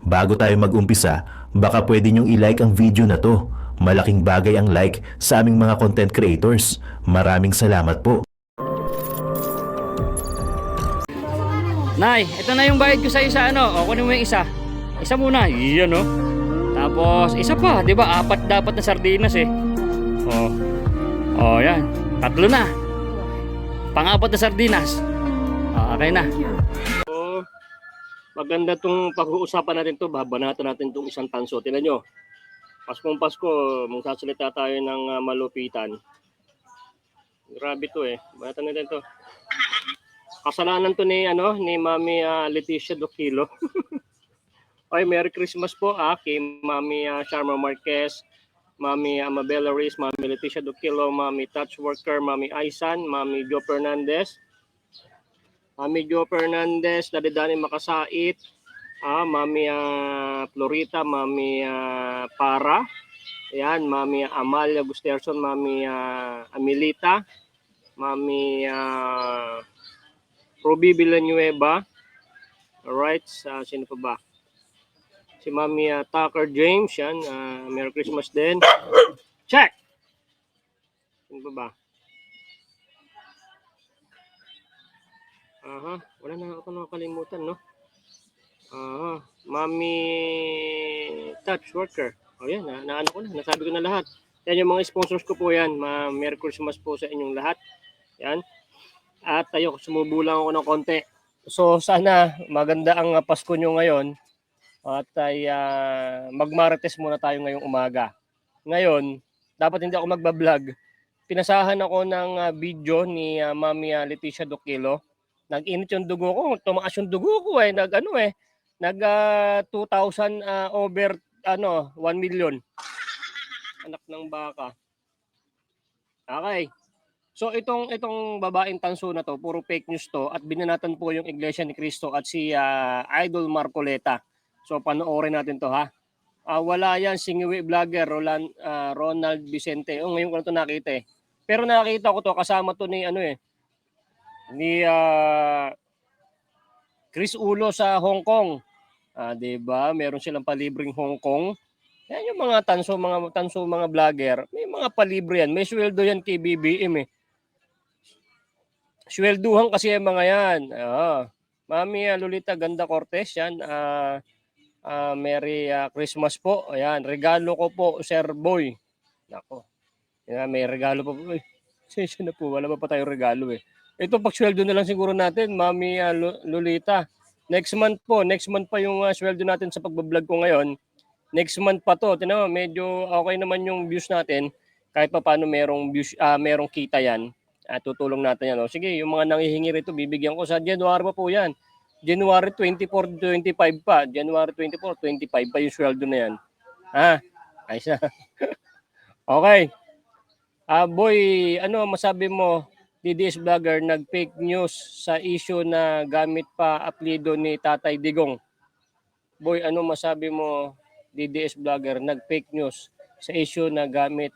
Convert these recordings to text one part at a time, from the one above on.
Bago tayo mag-umpisa, baka pwede nyong i-like ang video na to. Malaking bagay ang like sa aming mga content creators. Maraming salamat po. Nay, ito na yung bayad ko sa isa, ano? O, kunin mo yung isa. Isa muna. Iyan, no? Tapos, isa pa. Di ba? Apat dapat na sardinas, eh. O. O, yan. Tatlo na. Pang-apat na sardinas. O, okay na. So, maganda itong pag-uusapan natin to. Babanatan natin itong isang tanso. Tingnan nyo. Paskong Pasko, magsasalita tayo ng malupitan. Grabe to, eh. Banatan natin to. Kasalanan to ni Mami Leticia Dokilo. Oy, Merry Christmas po kay Mami Sharma Marquez, Mami Amabella Reyes, Mami Leticia Dokilo, Mami Touch Worker, Mami Aisan, Mami Jo Fernandez, Daddy Danny Makasait, Mami Florita, Mami Para, ayan, Mami Amalia Gusterson, Mami Amelita, Mami Ruby Villanueva. Alright, sino pa ba? Si Mami Tucker James, yan. Merry Christmas din. Check! Sino pa ba? Wala na ako nakakalimutan, no? Mami Touch Worker. O yan, naano ko na, nasabi ko na lahat. Yan yung mga sponsors ko po yan. Merry Christmas po sa inyong lahat. Yan. At tayo, sumubulang ako ng konti. So sana maganda ang Pasko nyo ngayon at ay magmarites muna tayo ngayong umaga. Ngayon, dapat hindi ako magbablog. Pinasahan ako ng video ni Mami Leticia Dokilo. Nag-init yung dugo ko, tumaas yung dugo ko nag 2,000 over 1 million. Anak ng baka. Okay. So itong babaeng tanso na to, puro fake news to at binanatan po yung Iglesia ni Cristo at si Idol Marcoleta. So panoorin natin to ha. Wala yan singiwi vlogger Ronald Vicente. Ngayon ko na to nakita eh. Pero nakita ko to kasama to ni ni Chris Ulo sa Hong Kong. 'Di ba? Meron silang palibreng Hong Kong. Yan yung mga tanso mga vlogger. May mga palibre yan. May sweldo yan kay BBM eh. Swelduhan kasi yung mga yan. Mami Lolita Ganda Cortez yan. Merry Christmas po. Ayan, regalo ko po, Sir Boy. Nako. Yan, may regalo pa po. Sensya na po, wala pa tayong regalo eh. Ito pag sweldo na lang siguro natin, Mami Lolita. Next month pa yung sweldo natin sa pagbablog ko ngayon. Next month pa to. Tingnan mo, medyo okay naman yung views natin. Kahit pa paano merong views, merong kita yan. Tutulong natin yan. Sige, yung mga nangihingi rito, bibigyan ko sa January pa po yan. January 24, 25 pa. January 24, 25 pa yung sweldo na yan. Ayos na. Okay. Boy, ano masabi mo, DDS Vlogger, nag-fake news sa issue na gamit pa apelyido ni Tatay Digong. Boy, ano masabi mo, DDS Vlogger, nag-fake news sa issue na gamit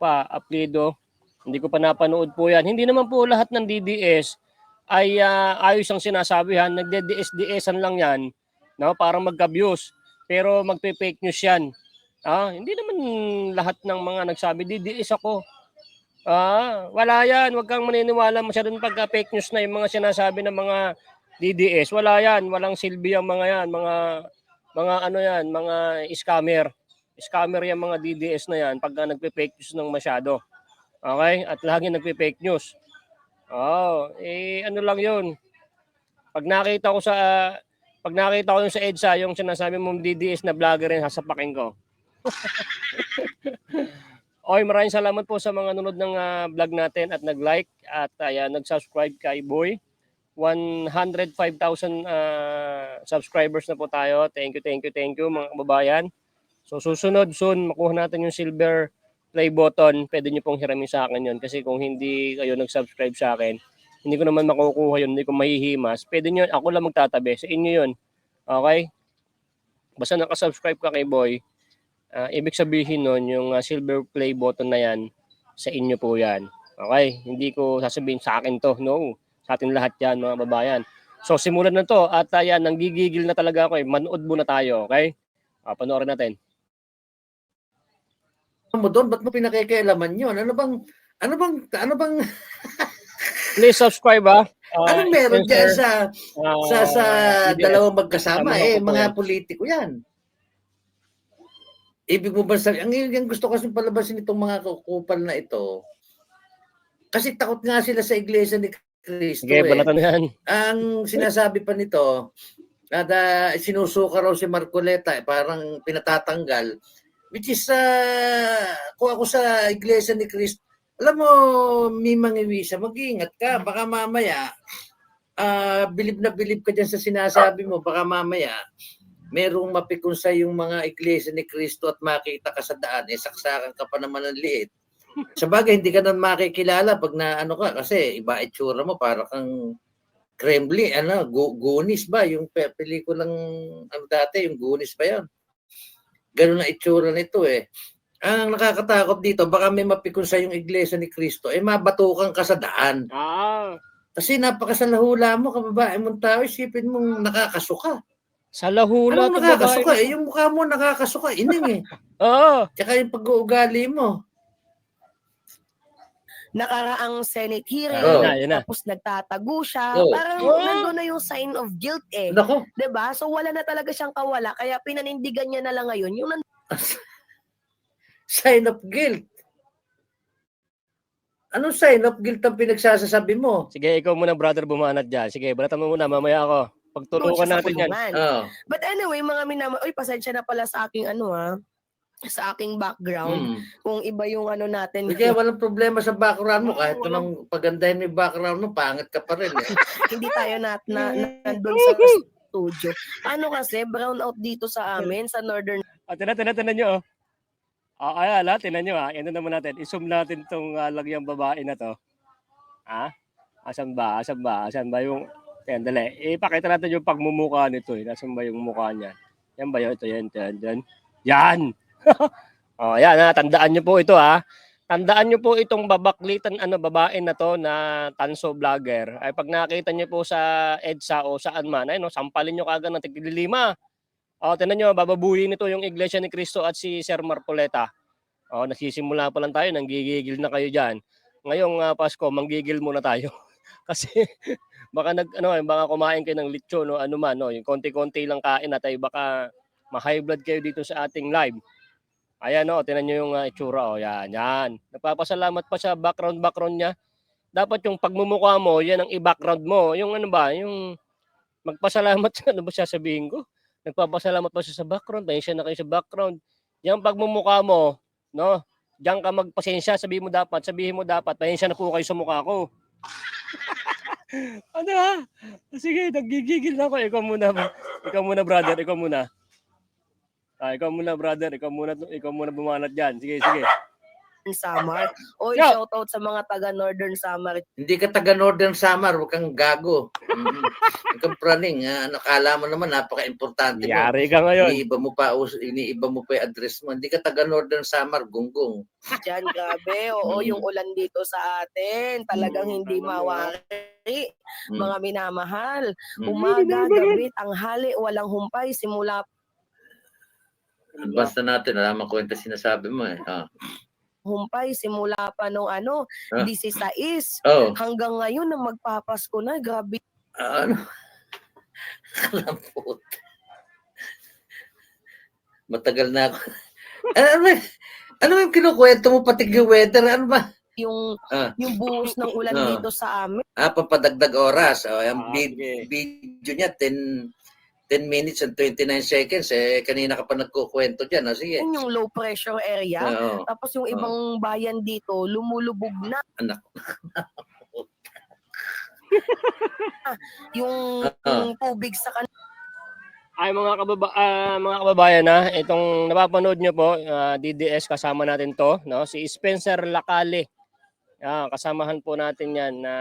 pa apelyido. Hindi ko pa napanood po yan. Hindi naman po lahat ng DDS ay ayos ang sinasabihan. Nagde-DS-DSan lang yan, no, para magka-views. Pero magpe-fake news yan. Hindi naman lahat ng mga nagsabi, DDS ako. Wala yan. Huwag kang maniniwala masyadong pagka-fake news na yung mga sinasabi ng mga DDS. Wala yan. Walang silbi ang mga yan. Mga scammer. Scammer yung mga DDS na yan pagka nagpe-fake news ng masyado. Okay? At lagi nagpe-fake news. Ano lang yun. Pag nakita ko sa EDSA, yung sinasabi mong DDS na vlogger rin, hasapakin ko. Okay, maraming salamat po sa mga nanonood ng vlog natin at nag-like at nag-subscribe kay Boy. 105,000 subscribers na po tayo. Thank you mga kababayan. So susunod soon, makuha natin yung silver play button. Pwede nyo pong hiramin sa akin yun. Kasi kung hindi kayo nag-subscribe sa akin, hindi ko naman makukuha yun, hindi ko mahihimas. Pwede nyo, ako lang magtatabi. Sa inyo yun. Okay? Basta nakasubscribe ka kay Boy, ibig sabihin nun, yung silver play button na yan, sa inyo po yan. Okay? Hindi ko sasabihin sa akin to. No. Sa atin lahat yan, mga babayan. So simulan na to at yan, nanggigigil na talaga ako eh. Manood muna tayo, okay? Panoorin natin. Mo doon, ba't mo pinakikialaman yun? Ano bang, Please subscribe anong meron dyan sa DDS. dalawang magkasama? Tama ko po Mga yan. politiko yan. Ibig mo ba sabihin, ang gusto kasi palabasin itong mga kupal na ito, kasi takot nga sila sa Iglesia ni Cristo Sige, balatan na yan. Ang sinasabi pa nito, at sinusuka raw si Marcoleta, parang pinatatanggal, which is, kung ako sa Iglesia ni Cristo, alam mo, Mimang Iwisa, mag-iingat ka, baka mamaya, bilib na bilib ka dyan sa sinasabi mo, baka mamaya, merong mapikunsay yung mga Iglesia ni Cristo at makita ka sa daan, saksakan ka pa naman ng liit. Sabagay, hindi ka na makikilala pag naano ka, kasi iba itsura mo, para kang Kremlin, Goonies ba? Yung pelikulang dati, yung Goonies ba yan? Ganun na itsura nito eh. Ang nakakatakot dito, baka may mapikunsay yung Iglesia ni Cristo, mabatukan ka sa daan. Kasi napakasalahula mo, kababae mong tao, isipin mong nakakasuka. Sa lahula. Anong nakakasuka? Yung mukha mo nakakasuka, ining eh. Oo. Tsaka yung pag-uugali mo. Nakaraang Senate hearing, Yun na. tapos nagtatago siya. Oh. Parang nandun na yung sign of guilt eh. Nako, 'Di ba? So wala na talaga siyang kawala, kaya pinanindigan niya na lang ngayon yung sign of guilt. Anong sign of guilt ang pinagsasasabi mo? Sige, ikaw muna brother bumanat dyan. Sige, balatan mo muna, mamaya ako. Pagtulungan siya sa natin yan. kulungan. Oh. But anyway, mga pasensya na pala sa aking sa aking background. Kung iba yung natin. Kaya walang problema sa background mo. Kahit anong pagandahin mo yung background mo, pangit ka pa rin. Hindi tayo nandun sa studio. Ano kasi, brown out dito sa amin, sa northern. Tinan nyo. Ayan, tinan nyo. Yan naman natin. I-zoom natin itong lagyang babae na to. Asan ba yung... Ayan, dali. Ipakita natin yung pagmumukha nito. Nasaan ba yung mukha niya? Yan ba yun? Ito, yan. Yan! Yan, tandaan nyo po ito Tandaan nyo po itong babaklitan babae na to na tanso vlogger. Ay pag nakita nyo po sa EDSA o saan man, sampalin nyo kagad ng tigilima. Tingnan nyo, bababuhin nito yung Iglesia ni Cristo at si Sir Marcoleta. Nagsisimula pa lang tayo, nanggigigil na kayo dyan. Ngayong Pasko, manggigil muna tayo. Kasi baka baka kumain kayo ng lechon o ano man, yung konti-konti lang kain at ay baka ma-high blood kayo dito sa ating live. Ayan tingnan nyo yung itsura yan. Nagpapasalamat pa sa background niya. Dapat yung pagmumukha mo, yan ang i-background mo. Yung yung magpasalamat sa ba sasabihin ko? Nagpapasalamat pa siya sa background, pasensya na kayo sa background. Yung pagmumukha mo, diyan ka magpasensya, sabihin mo dapat, pasensya na po kayo sa mukha ko. Sige, naggigigil na ako. Ikaw muna brother, ikaw muna. Ikaw muna brother, ikaw muna bumanat diyan. Sige. Samar. Shout out sa mga taga Northern Samar. Hindi ka taga Northern Samar, huwag kang gago. Ikaw praning, nakala mo naman napaka-importante mo. Yari ka ngayon. Iniiba mo pa yung address mo. Hindi ka taga Northern Samar, gunggong. Diyan, grabe. Yung ulan dito sa atin. Talagang hindi mawari. Mga minamahal. Umaga, gabi, tanghali, walang humpay. Simula Basta natin, alam mo kwenta sinasabi mo humpay, simula pa nung 16 hanggang ngayon na magpapasko na, grabe. Kalampot. Matagal na ako. Ano yung kinukwento mo pati yung weather? Ano ba? Yung buhos ng ulan dito sa amin. Papadagdag oras. Yung sige. video niya, 10 minutes and 29 seconds. Kanina ka pa nagkukwento dyan. Sige. Yun yung low pressure area. Tapos yung ibang bayan dito, lumulubog na. Anak. yung tubig sa Ay mga kababayan itong napapanood nyo po, DDS kasama natin to, si Spencer Lacale. Kasamahan po natin yan na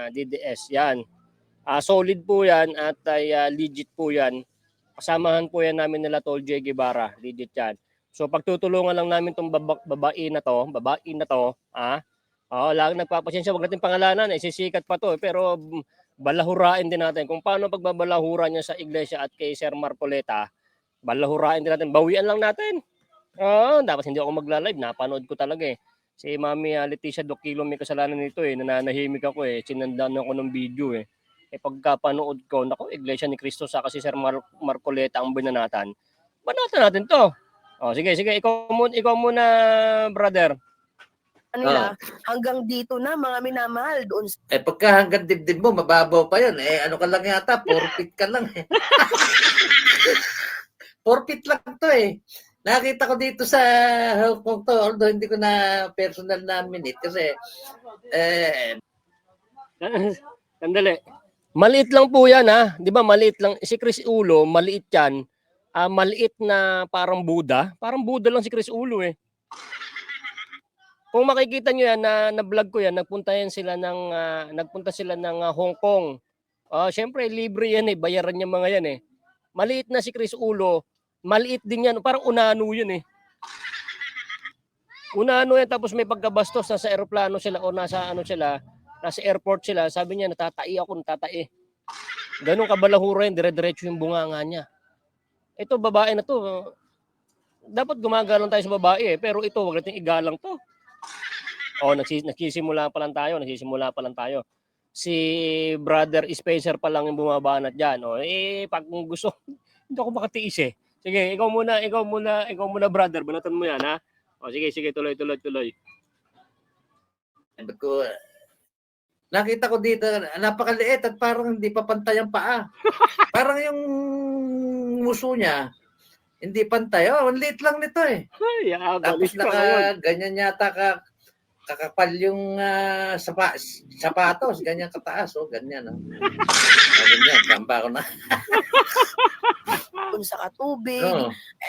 DDS. Yan. Solid po yan at legit po yan. Kasamahan po yan namin nila Tol J. Guevara. Legit yan. So pagtutulungan lang namin itong babae na to. Lang nagpapasensya, wag natin pangalanan. Sisikat pa to. Pero balahurain din natin. Kung paano pagbabalahura niya sa iglesia at kay Sir Marcoleta, balahurain din natin. Bawian lang natin. Dapat hindi ako magla-live. Napanood ko talaga eh. Si Mami Leticia Dokilo may kasalanan nito eh. Nananahimik ako eh. Sinandaan ako ng video eh. Pagkapanood ko, nako, Iglesia ni Cristo sa kasi Sir Marcoleta ang binanatan. Banatan natin to. Sige. Ikaw muna, brother. Nila, hanggang dito na mga minamahal doon Pagka hanggang dibdib mo, mababaw pa yun. Ano ka lang yata, 4 feet ka lang eh. 4 feet lang to eh. Nakita ko dito sa Hong Kong to, although hindi ko na personal na minute kasi Sandali. Maliit lang po yan ha. Di ba maliit lang. Si Chris Ulo, maliit yan. Maliit na parang Buddha. Parang Buddha lang si Chris Ulo eh. Kung makikita nyo yan, na vlog ko yan, nagpunta sila ng Hong Kong. Siyempre, libre yan eh. Bayaran niya mga yan eh. Maliit na si Chris Ulo. Maliit din yan. Parang unano yun eh. Unano yan. Tapos may pagkabastos. Nasa aeroplano sila o nasa airport sila. Sabi niya, natatai. Ganun kabalahura yun. Dire-diretso yung bunganga niya. Ito, babae na to. Dapat gumagalang tayo sa babae eh. Pero ito, wag natin igalang to. Nagsisimula pa lang tayo. Si Brother Spencer pa lang yung bumabanat dyan. Pag gusto, hindi ako makatiis eh. Sige, ikaw muna brother. Banatan mo yan ha. Sige, tuloy. Nakita ko dito, napakaliit at parang hindi pa pantay ang paa. Parang yung muso niya, hindi pantay. Ang liit lang nito eh. Tapos ganyan yata kakapal yung sapatos, ganyan kataas. Ganyan. Ganyan, kamba ko na. sa katubig.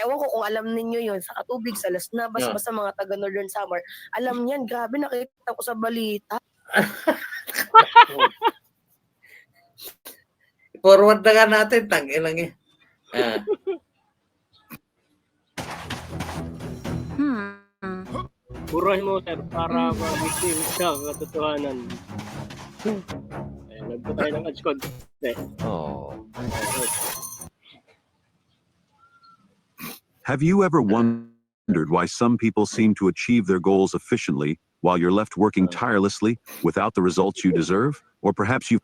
Ewan ko kung alam ninyo yun, sa katubig, sa Las Navas, basta mga taga Northern Samar. Alam niyan, grabe, nakita ko sa balita. Forward na nga natin, tangin lang eh. Burahin mo, sir, para mag-victim sa katotohanan. Nagpo tayo ng ads code. Have you ever wondered why some people seem to achieve their goals efficiently while you're left working tirelessly without the results you deserve? Or perhaps you...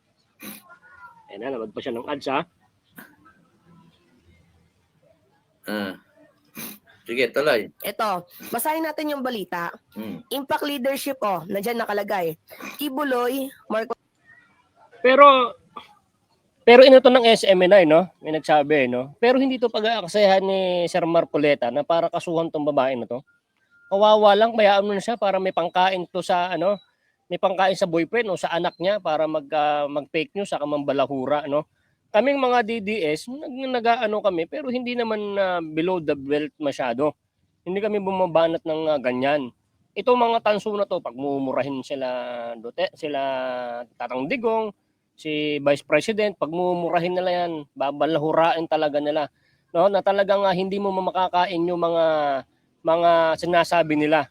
Nabag pa siya ng ads ha. Sige, tuloy. Ito, basahin natin yung balita. Impact leadership, nandiyan nakalagay. Kibuloy, Marco. Pero ito ng SMNI, no? May nagsabi, no? Pero hindi to pag-aaksayahan ni Sir Marcoleta na para kasuhan tong babae na to. Kawawa lang, bayaan mo na siya para may pangkain to sa, may pangkain sa boyfriend o sa anak niya para mag-fake news sa kamambalahura, no? Kaming mga DDS, nag-aano kami, pero hindi naman below the belt masyado. Hindi kami bumabanat ng ganyan. Itong mga tanso na to, pag mumurahin sila Tatang Digong, si Vice President, pag mumurahin nila yan, babalahurain talaga nila. No? Na talagang hindi mo makakain yung mga sinasabi nila.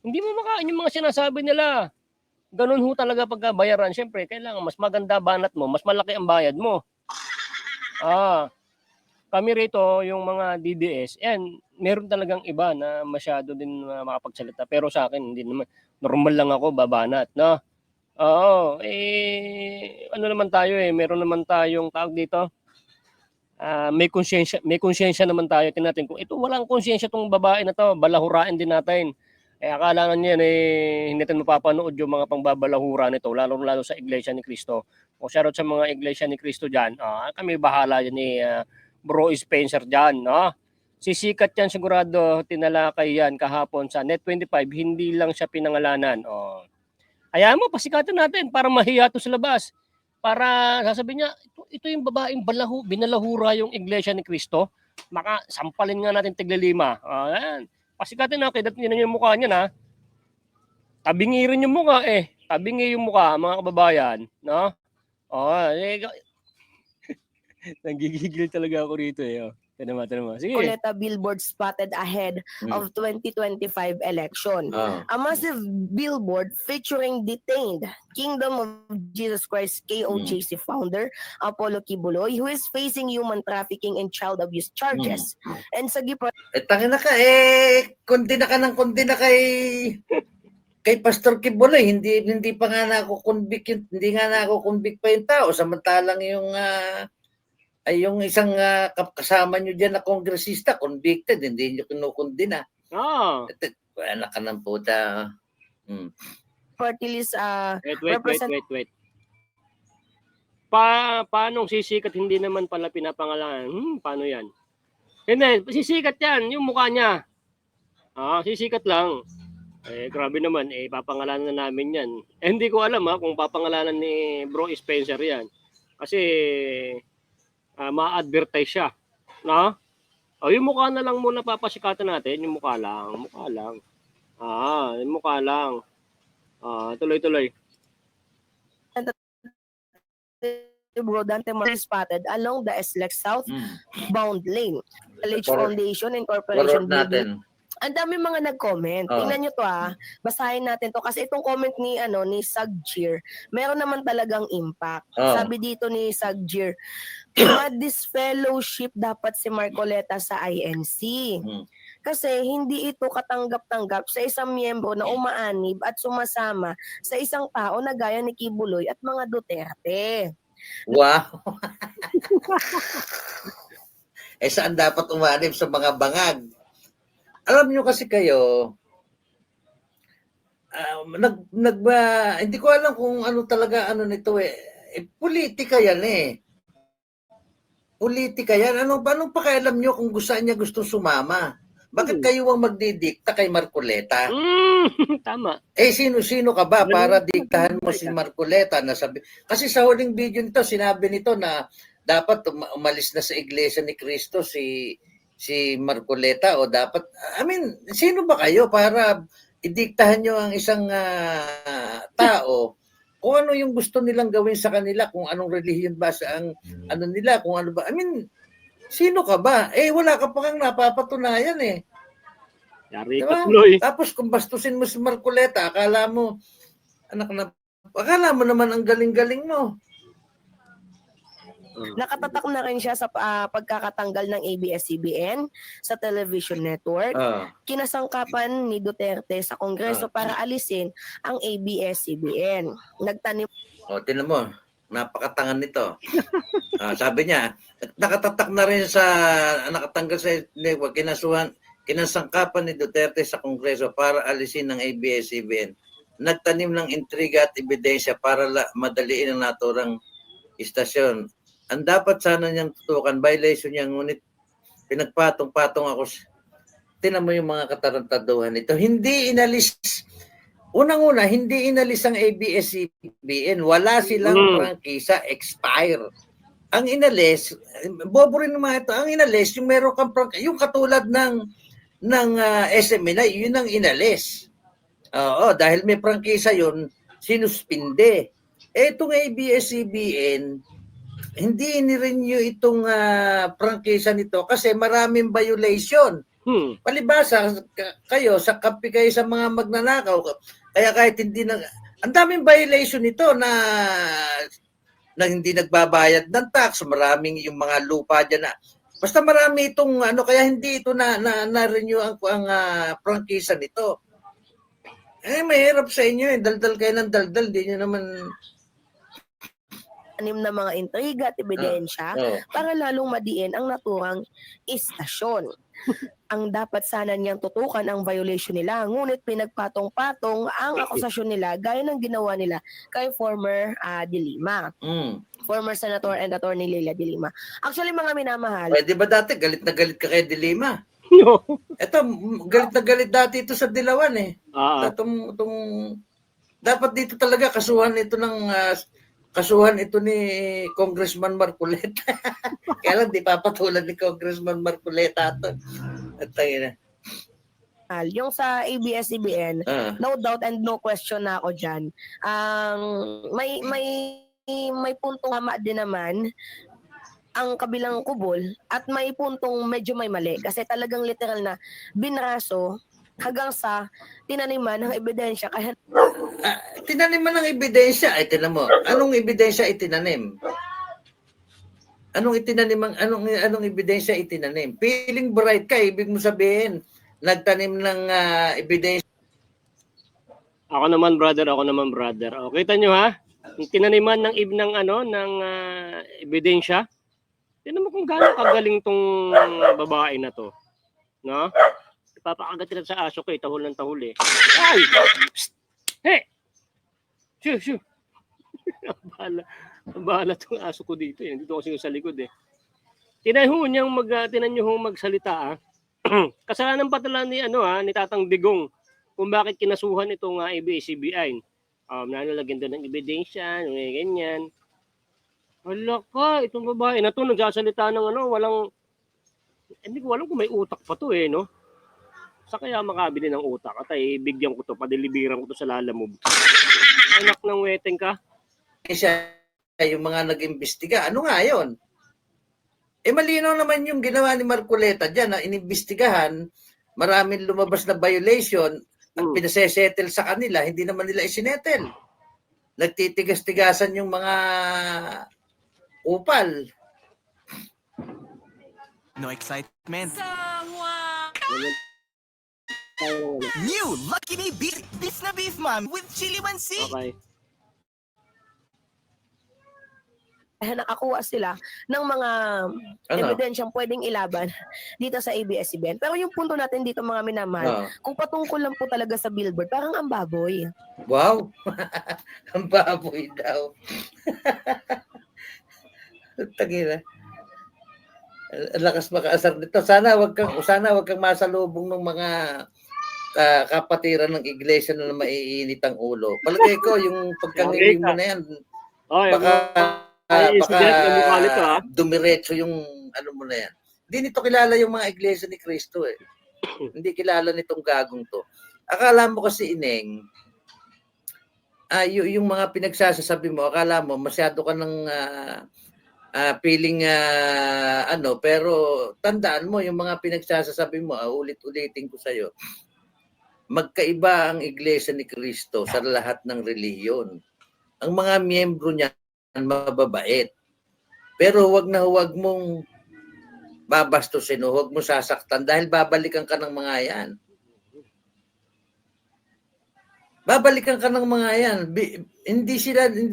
Hindi mo makain yung mga sinasabi nila. Ganun ho talaga pagkabayaran. Siyempre, kailangan mas maganda banat mo, mas malaki ang bayad mo. Kami rito, yung mga DDS, meron talagang iba na masyado din makapagsalita. Pero sa akin, hindi naman. Normal lang ako, babanat, no? Ano naman tayo meron naman tayong tawag dito. May konsyensya naman tayo. Tingnan natin kung ito walang konsyensya tong babae na to, balahurain din natin. Akala niyan hindi natin mapapanood yung mga pangbabalahura nito, lalo sa Iglesia ni Cristo. O shoutout sa mga Iglesia ni Cristo diyan. Kami bahala diyan ni Bro Spencer diyan, no? Sisikat yan sigurado, tinalakay yan kahapon sa Net25, hindi lang siya pinangalanan. Hayaan mo, pasikatan natin para mahiya to sa labas. Para sasabihin niya, ito yung babaeng binalahura yung Iglesia ni Cristo. Sampalin nga natin tiglalima. Ayan. Pasikatin na, kaya datin yung mukha niya na. Tabingirin yung mukha Tabingi yung mukha, mga kababayan. No? Nagigigil talaga ako rito Ito naman. Sige. Marcoleta billboard spotted ahead of 2025 election. A massive billboard featuring detained Kingdom of Jesus Christ KOJC founder Apollo Kibuloy, who is facing human trafficking and child abuse charges. And sa Tangina ka, kundi na ka ng kundi na kay Pastor Kibuloy, hindi pa nga nako-convict hindi nga nako-convict pa yung tao, samantalang yung isang kasama nyo dyan na kongresista, convicted, hindi nyo kinukundina. Anak ka ng puta. party list, Wait. Paano sisikat hindi naman pala pinapangalanan? Paano yan? Hindi, sisikat yan, yung mukha niya. Sisikat lang. Grabe naman, papangalanan na namin yan. Hindi ko alam kung papangalanan ni Bro Spencer yan. Kasi ma-advertise siya. No? Yung mukha na lang muna papasikatan natin. Yung mukha lang. Yung mukha lang. Tuloy-tuloy. Rodante Marie spotted along the SLEX southbound lane. College Correct. Foundation Incorporation Warot natin. Ang dami mga nag-comment. Tingnan nyo to basahin natin to kasi itong comment ni Sagjir, meron naman talagang impact. Sabi dito ni Sagjir, this fellowship dapat si Marcoleta sa INC. Kasi hindi ito katanggap-tanggap sa isang miyembro na umaanib at sumasama sa isang tao na gaya ni Kibuloy at mga Duterte. Wow. Saan dapat umanib sa mga bangag? Alam nyo kasi kayo, hindi ko alam kung ano talaga nito politika yan Politika yan. Anong pakialam nyo kung niya gusto sumama? Bakit kayo ang magdidikta kay Marcoleta? Tama. Sino ka ba para diktahan mo si Marcoleta? Kasi sa huling video nito, sinabi nito na dapat umalis na sa Iglesia ni Cristo si Marcoleta o dapat, sino ba kayo para idiktahan nyo ang isang tao kung ano yung gusto nilang gawin sa kanila, kung anong relihiyon ba sa nila, kung ano ba. Sino ka ba? Wala ka pa kang napapatunayan Yari diba? ka tuloy. Tapos kung bastusin mo si Marcoleta, akala mo naman ang galing-galing mo. Nakatatak na rin siya sa pagkakatanggal ng ABS-CBN sa television network. Kinasangkapan ni Duterte sa Kongreso para alisin ang ABS-CBN. Nagtanim. Tinan mo, napakatangan nito. Sabi niya, nakatatak na rin nakatanggal sa network, kinasangkapan ni Duterte sa Kongreso para alisin ng ABS-CBN. Nagtanim ng intriga at ebidensya para madaliin ang naturang istasyon. Ang dapat sana niyang tutukan, violation niya, ngunit pinagpatong-patong ako. Tinan mo yung mga katarantaduhan nito. Hindi inalis, unang-una, hindi inalis ang ABS-CBN. Wala silang prangkisa, expire. Ang inalis, bobo rin naman ito, ang inalis, yung meron kang prangkisa, yung katulad ng SMNI, yun ang inalis. Dahil may prangkisa yun, sinuspinde. Itong ABS-CBN, hindi ni-renew itong prangkisa nito kasi maraming violation. Palibasa kayo, sa kampi kayo sa mga magnanakaw, kaya kahit hindi ang daming violation nito na hindi nagbabayad ng tax, maraming yung mga lupa dyan basta marami itong kaya hindi ito na-renew ang prangkisa nito. Mahirap sa inyo daldal kayo ng daldal, di nyo naman na mga intriga at ebidensya para lalong madiin ang naturang istasyon. Ang dapat sana niyang tutukan ang violation nila, ngunit pinagpatong-patong ang akusasyon nila gaya ng ginawa nila kay former De Lima. Former Senator and Attorney Leila De Lima. Actually, mga minamahal. Di ba dati galit na galit ka kay De Lima? No. Ito, galit na galit dati ito sa Dilawan dapat dito talaga kasuhan ito ni Congressman Marcoleta. Kaya lang di papatulan ni Congressman Marcoleta ito. At Yung sa ABS-CBN, no doubt and no question na ako dyan. May puntong hama din naman ang kabilang kubol at may puntong medyo may mali kasi talagang literal na binraso hanggang sa tinaniman ng ebidensya kaya Tinaniman ng ebidensya. Ay, tinan mo. Anong ebidensya itinanim? Anong ebidensya itinanim? Feeling bright ka, ibig mo sabihin, nagtanim ng ebidensya. Ako naman brother. O, kita nyo ha? Yung tinaniman ng ebidensya. Tingnan mo kung gaano kagaling tong babae na to. No? Ipapakagat kita sa aso ko, tahol ng tahol eh. Ay! Psst! Hey! Shoo! Ang bahala tong aso ko dito eh. Dito kasi sa likod eh. Tinan nyo hong magsalita ah. Kasalanan pa tala ni Tatang Digong kung bakit kinasuhan itong ABS-CBN. Nanalagyan doon ng ebidensya, ganyan. Hala ka, itong babae na to nagsasalita ng walang, hindi ko alam kung may utak pa to eh, no? Sa kaya makabili ng utak at ay bigyan ko to, padeliveran ko to sa Lalamove. Anak ng weteng ka. Yung mga nag-imbestiga. Ano nga yun? Malinaw naman yung ginawa ni Marcoleta dyan na inimbestigahan, maraming lumabas na violation at pinasesettle sa kanila, hindi naman nila isinetel. Nagtitigas-tigasan yung mga upal. No excitement. New Lucky Me Beef na Beef Man with Chili Mansi. Okay. nakakuha sila ng mga ebidensyang pwedeng ilaban dito sa ABS-CBN. Pero yung punto natin dito mga minamahal, kung patungkol lang po talaga sa billboard, parang ang baboy. Wow! Ang baboy daw. Tagina. Lakas makaasar nito. Sana wag kang masalubong ng mga kapatiran ng iglesia na maiinit ang ulo. Palagay ko yung pagkangili mo na yan, baka dumiretso yung ano mo na yan. Hindi nito kilala yung mga iglesia ni Cristo eh. Hindi kilala nitong gagong to. Akala mo kasi, Ineng, yung mga pinagsasasabi mo, akala mo masyado ka ng feeling pero tandaan mo yung mga pinagsasasabi mo, ulit-ulitin ko sa'yo, magkaiba ang iglesia ni Cristo sa lahat ng relihiyon. Ang mga miyembro niya mababait. Pero huwag mong babastusin o huwag mo sasaktan dahil babalikan ka ng mga yan. Babalikan ka ng mga yan. Hindi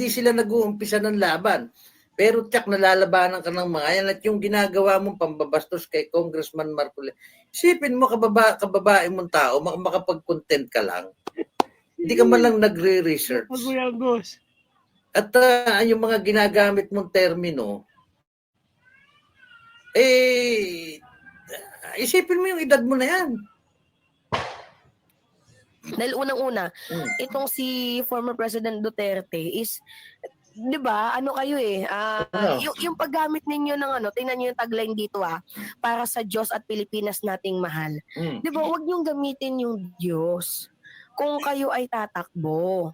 sila nag-uumpisa ng laban. Pero tiyak nalalabanan ka ng mga yan at yung ginagawa mong pambabastos kay Congressman Marcoleta. Isipin mo, kababae mong tao, makapag-content ka lang. Hindi ka man lang nagre-research. At yung mga ginagamit mong termino, isipin mo yung edad mo na yan. Dahil unang-una, itong si former President Duterte is, di ba, yung paggamit ninyo ng tingnan nyo yung tagline dito para sa Diyos at Pilipinas nating mahal. Di ba, huwag niyong gamitin yung Diyos kung kayo ay tatakbo.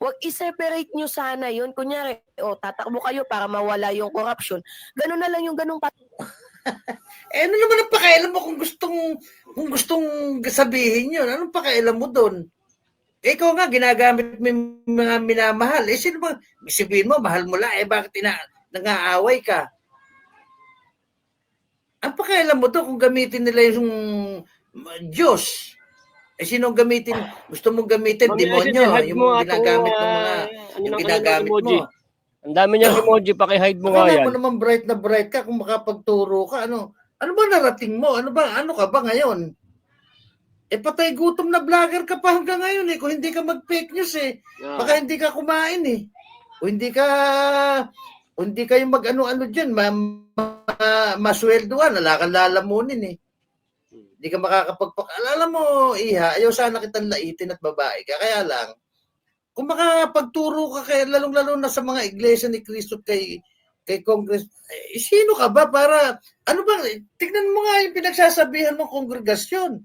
Huwag i-separate nyo sana yun. Kunyari, tatakbo kayo para mawala yung corruption. Ganun na lang yung ganung ano naman ang pakialam mo kung gustong sabihin yun? Anong pakialam mo doon? Ikaw nga, ginagamit mo yung mga minamahal. Sino ba? Sabihin mo, mahal mo lang. Bakit nang-aaway ka? Ang pakialam mo doon kung gamitin nila yung Diyos. Sinong gamitin? Gusto mong gamitin? Demonyo. Yung ginagamit ng mga yung ginagamit mo. Ang dami niyang emoji, paki-hide mo nga yan. Alam mo naman bright na bright ka kung makapagturo ka. Ano ba narating mo? Ano ka ba ngayon? Patay gutom na vlogger ka pa hanggang ngayon eh. Kung hindi ka mag-fake news eh. Baka hindi ka kumain eh. Kung hindi ka yung mag-ano-ano dyan, masweldoan, wala kang lalamunin eh. Hindi ka alam mo, Iha, ayaw sana kitang laitin at babae ka. Kaya lang, kung makapagturo ka lalong-lalo na sa mga iglesia ni Cristo kay Congress, sino ka ba para, tignan mo nga yung pinagsasabihan ng kongregasyon.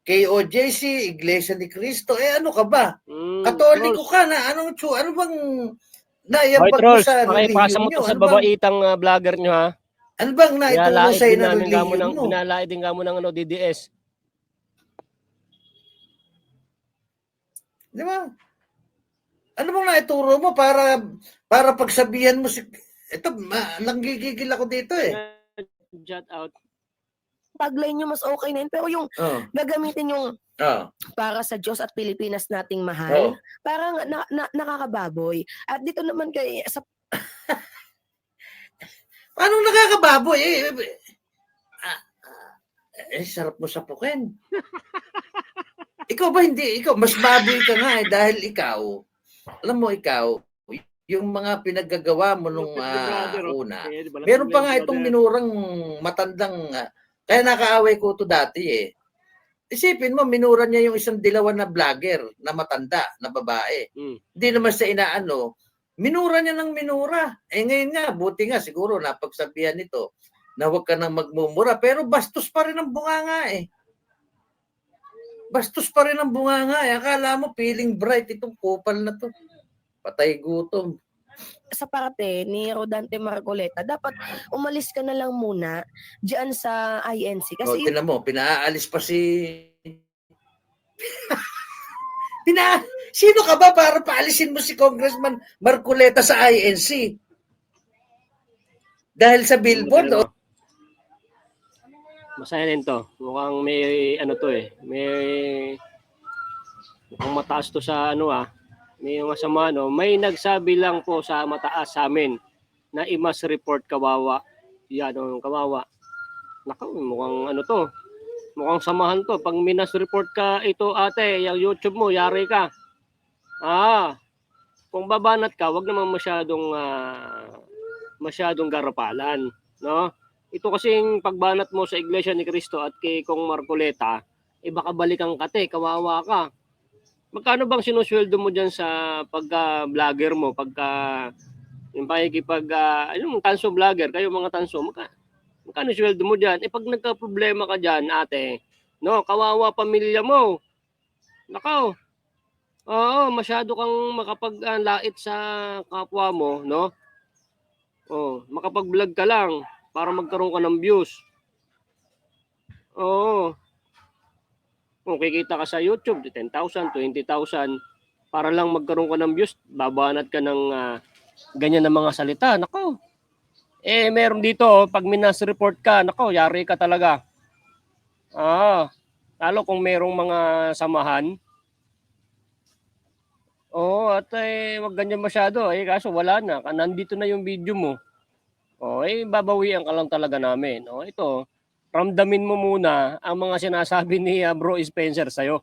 KOJC, Iglesia ni Cristo, ano ka ba? Katoliko ka na, ano bang Naiambag mo Trolls, sa pakipasa religion mo nyo. to sa babaitang vlogger nyo ha. Ano bang naituro Binalait sa'yo din ng namin kamo religion ng, mo? binalait din kamo ng DDS. Di ba? Ano bang naituro mo para pagsabihan mo si... Ito, nanggigigil ako dito eh. Shout out. Tagline nyo mas okay na yun. Pero yung Oh, gagamitin yung oh, para sa Diyos at Pilipinas nating mahal, oh. parang nakakababoy. At dito naman kay sa Paano nakakababoy sarap mo sapukin. Ikaw ba hindi? Ikaw, mas baboy ka nga dahil ikaw, alam mo ikaw, yung mga pinaggagawa mo nung una, meron pa nga itong minurang matandang, kaya nakaaway ko to dati eh. Isipin mo, minura niya yung isang dilawan na vlogger na matanda, na babae. Hindi naman siya inaano. Minura niya ng minura. Ngayon nga, buti nga siguro napagsabihan nito na huwag ka nang magmumura. Pero bastos pa rin ang bunganga eh. Bastos pa rin ang bunganga eh. Akala mo feeling bright itong kupal na to. Patay gutom. sa parte ni Rodante Marcoleta, dapat umalis ka na lang muna diyan sa INC kasi Tinan mo, pinaalis pa si... Sino ka ba para paalisin mo si Congressman Marcoleta sa INC? Dahil sa billboard, o? Masaya din to. Mukhang may ano to eh. Mukhang mataas to sa ano May masama May nagsabi lang po sa mataas sa amin na i-mass report kawawa. Yan kawawa. Nako, mukhang ano to. Mukhang samahan to. Pag minas report ka ito ate, yung YouTube mo, yari ka. Kung babanat ka, wag naman masyadong garapalan, no? Ito kasing pagbanat mo sa Iglesia ni Cristo at kay Kong Marcoleta, baka balikan ka kawawa ka. Magkano bang sinusweldo mo diyan sa pagka-vlogger mo, yung pakikipag yung tanso vlogger, kayo mga tanso, magkano sweldo mo diyan? Pag nagka-problema ka diyan, ate, no, kawawa pamilya mo. Nakaw. Oo, masyado kang makapag-lait sa kapwa mo, no? Makapag-vlog ka lang para magkaroon ka ng views. Oo. Kung kikita ka sa YouTube, 10,000, 20,000, para lang magkaroon ka ng views, babanat ka ng ganyan na mga salita. Nako. Meron dito, pag minas report ka, nako, yari ka talaga. Lalo kung merong mga samahan. At wag ganyan masyado. Kaso wala na. Nandito na yung video mo. Babawian ka lang talaga namin. Ito, ramdamin mo muna ang mga sinasabi ni Bro Spencer sa'yo.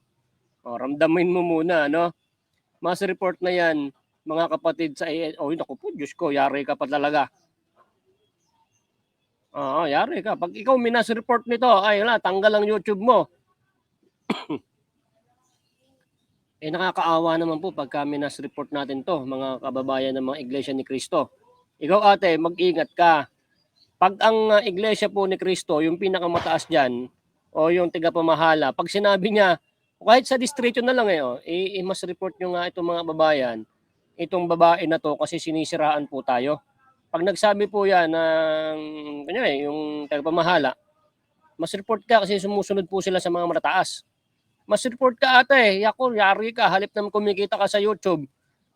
Ramdamin mo muna, no? Mass report na yan, mga kapatid sa naku po, Diyos ko, yari ka pa talaga. Yari ka. Pag ikaw minas report nito, tanggal ang YouTube mo. Nakakaawa naman po pagka minas report natin to, mga kababayan ng mga Iglesia ni Cristo. Ikaw ate, mag-ingat ka. Pag ang Iglesia po ni Cristo, yung pinakamataas dyan, o yung tigapamahala, pag sinabi niya, kahit sa distrito na lang i-mas report nyo nga itong mga babayan, itong babae na to kasi sinisiraan po tayo. Pag nagsabi po yan ng, yung tigapamahala, mas report ka kasi sumusunod po sila sa mga matataas. Mas report ka ate, yari ka, halip na kumikita ka sa YouTube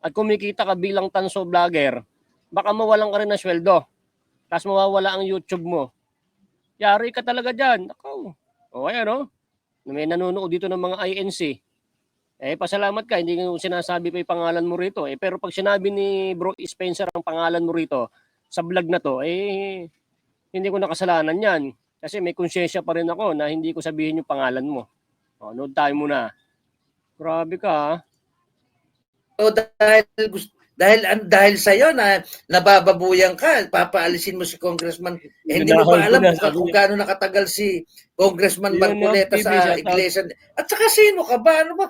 at kumikita ka bilang tanso vlogger, baka mawalan ka rin ng sweldo. Tapos mawawala ang YouTube mo. Yari ka talaga dyan. Ako. May nanonood dito ng mga INC. Pasalamat ka, hindi ko sinasabi pa yung pangalan mo rito. Pero pag sinabi ni Bro Spencer ang pangalan mo rito sa vlog na to, hindi ko nakasalanan yan. Kasi may konsyensya pa rin ako na hindi ko sabihin yung pangalan mo. Nood tayo muna. Grabe ka dahil sa iyo na nabababuyan ka, papaalisin mo si Congressman. Hindi mo ba alam kung gaano nakatagal si Congressman Marcoleta sa iglesia? At saka sino ka ba? Ano ba?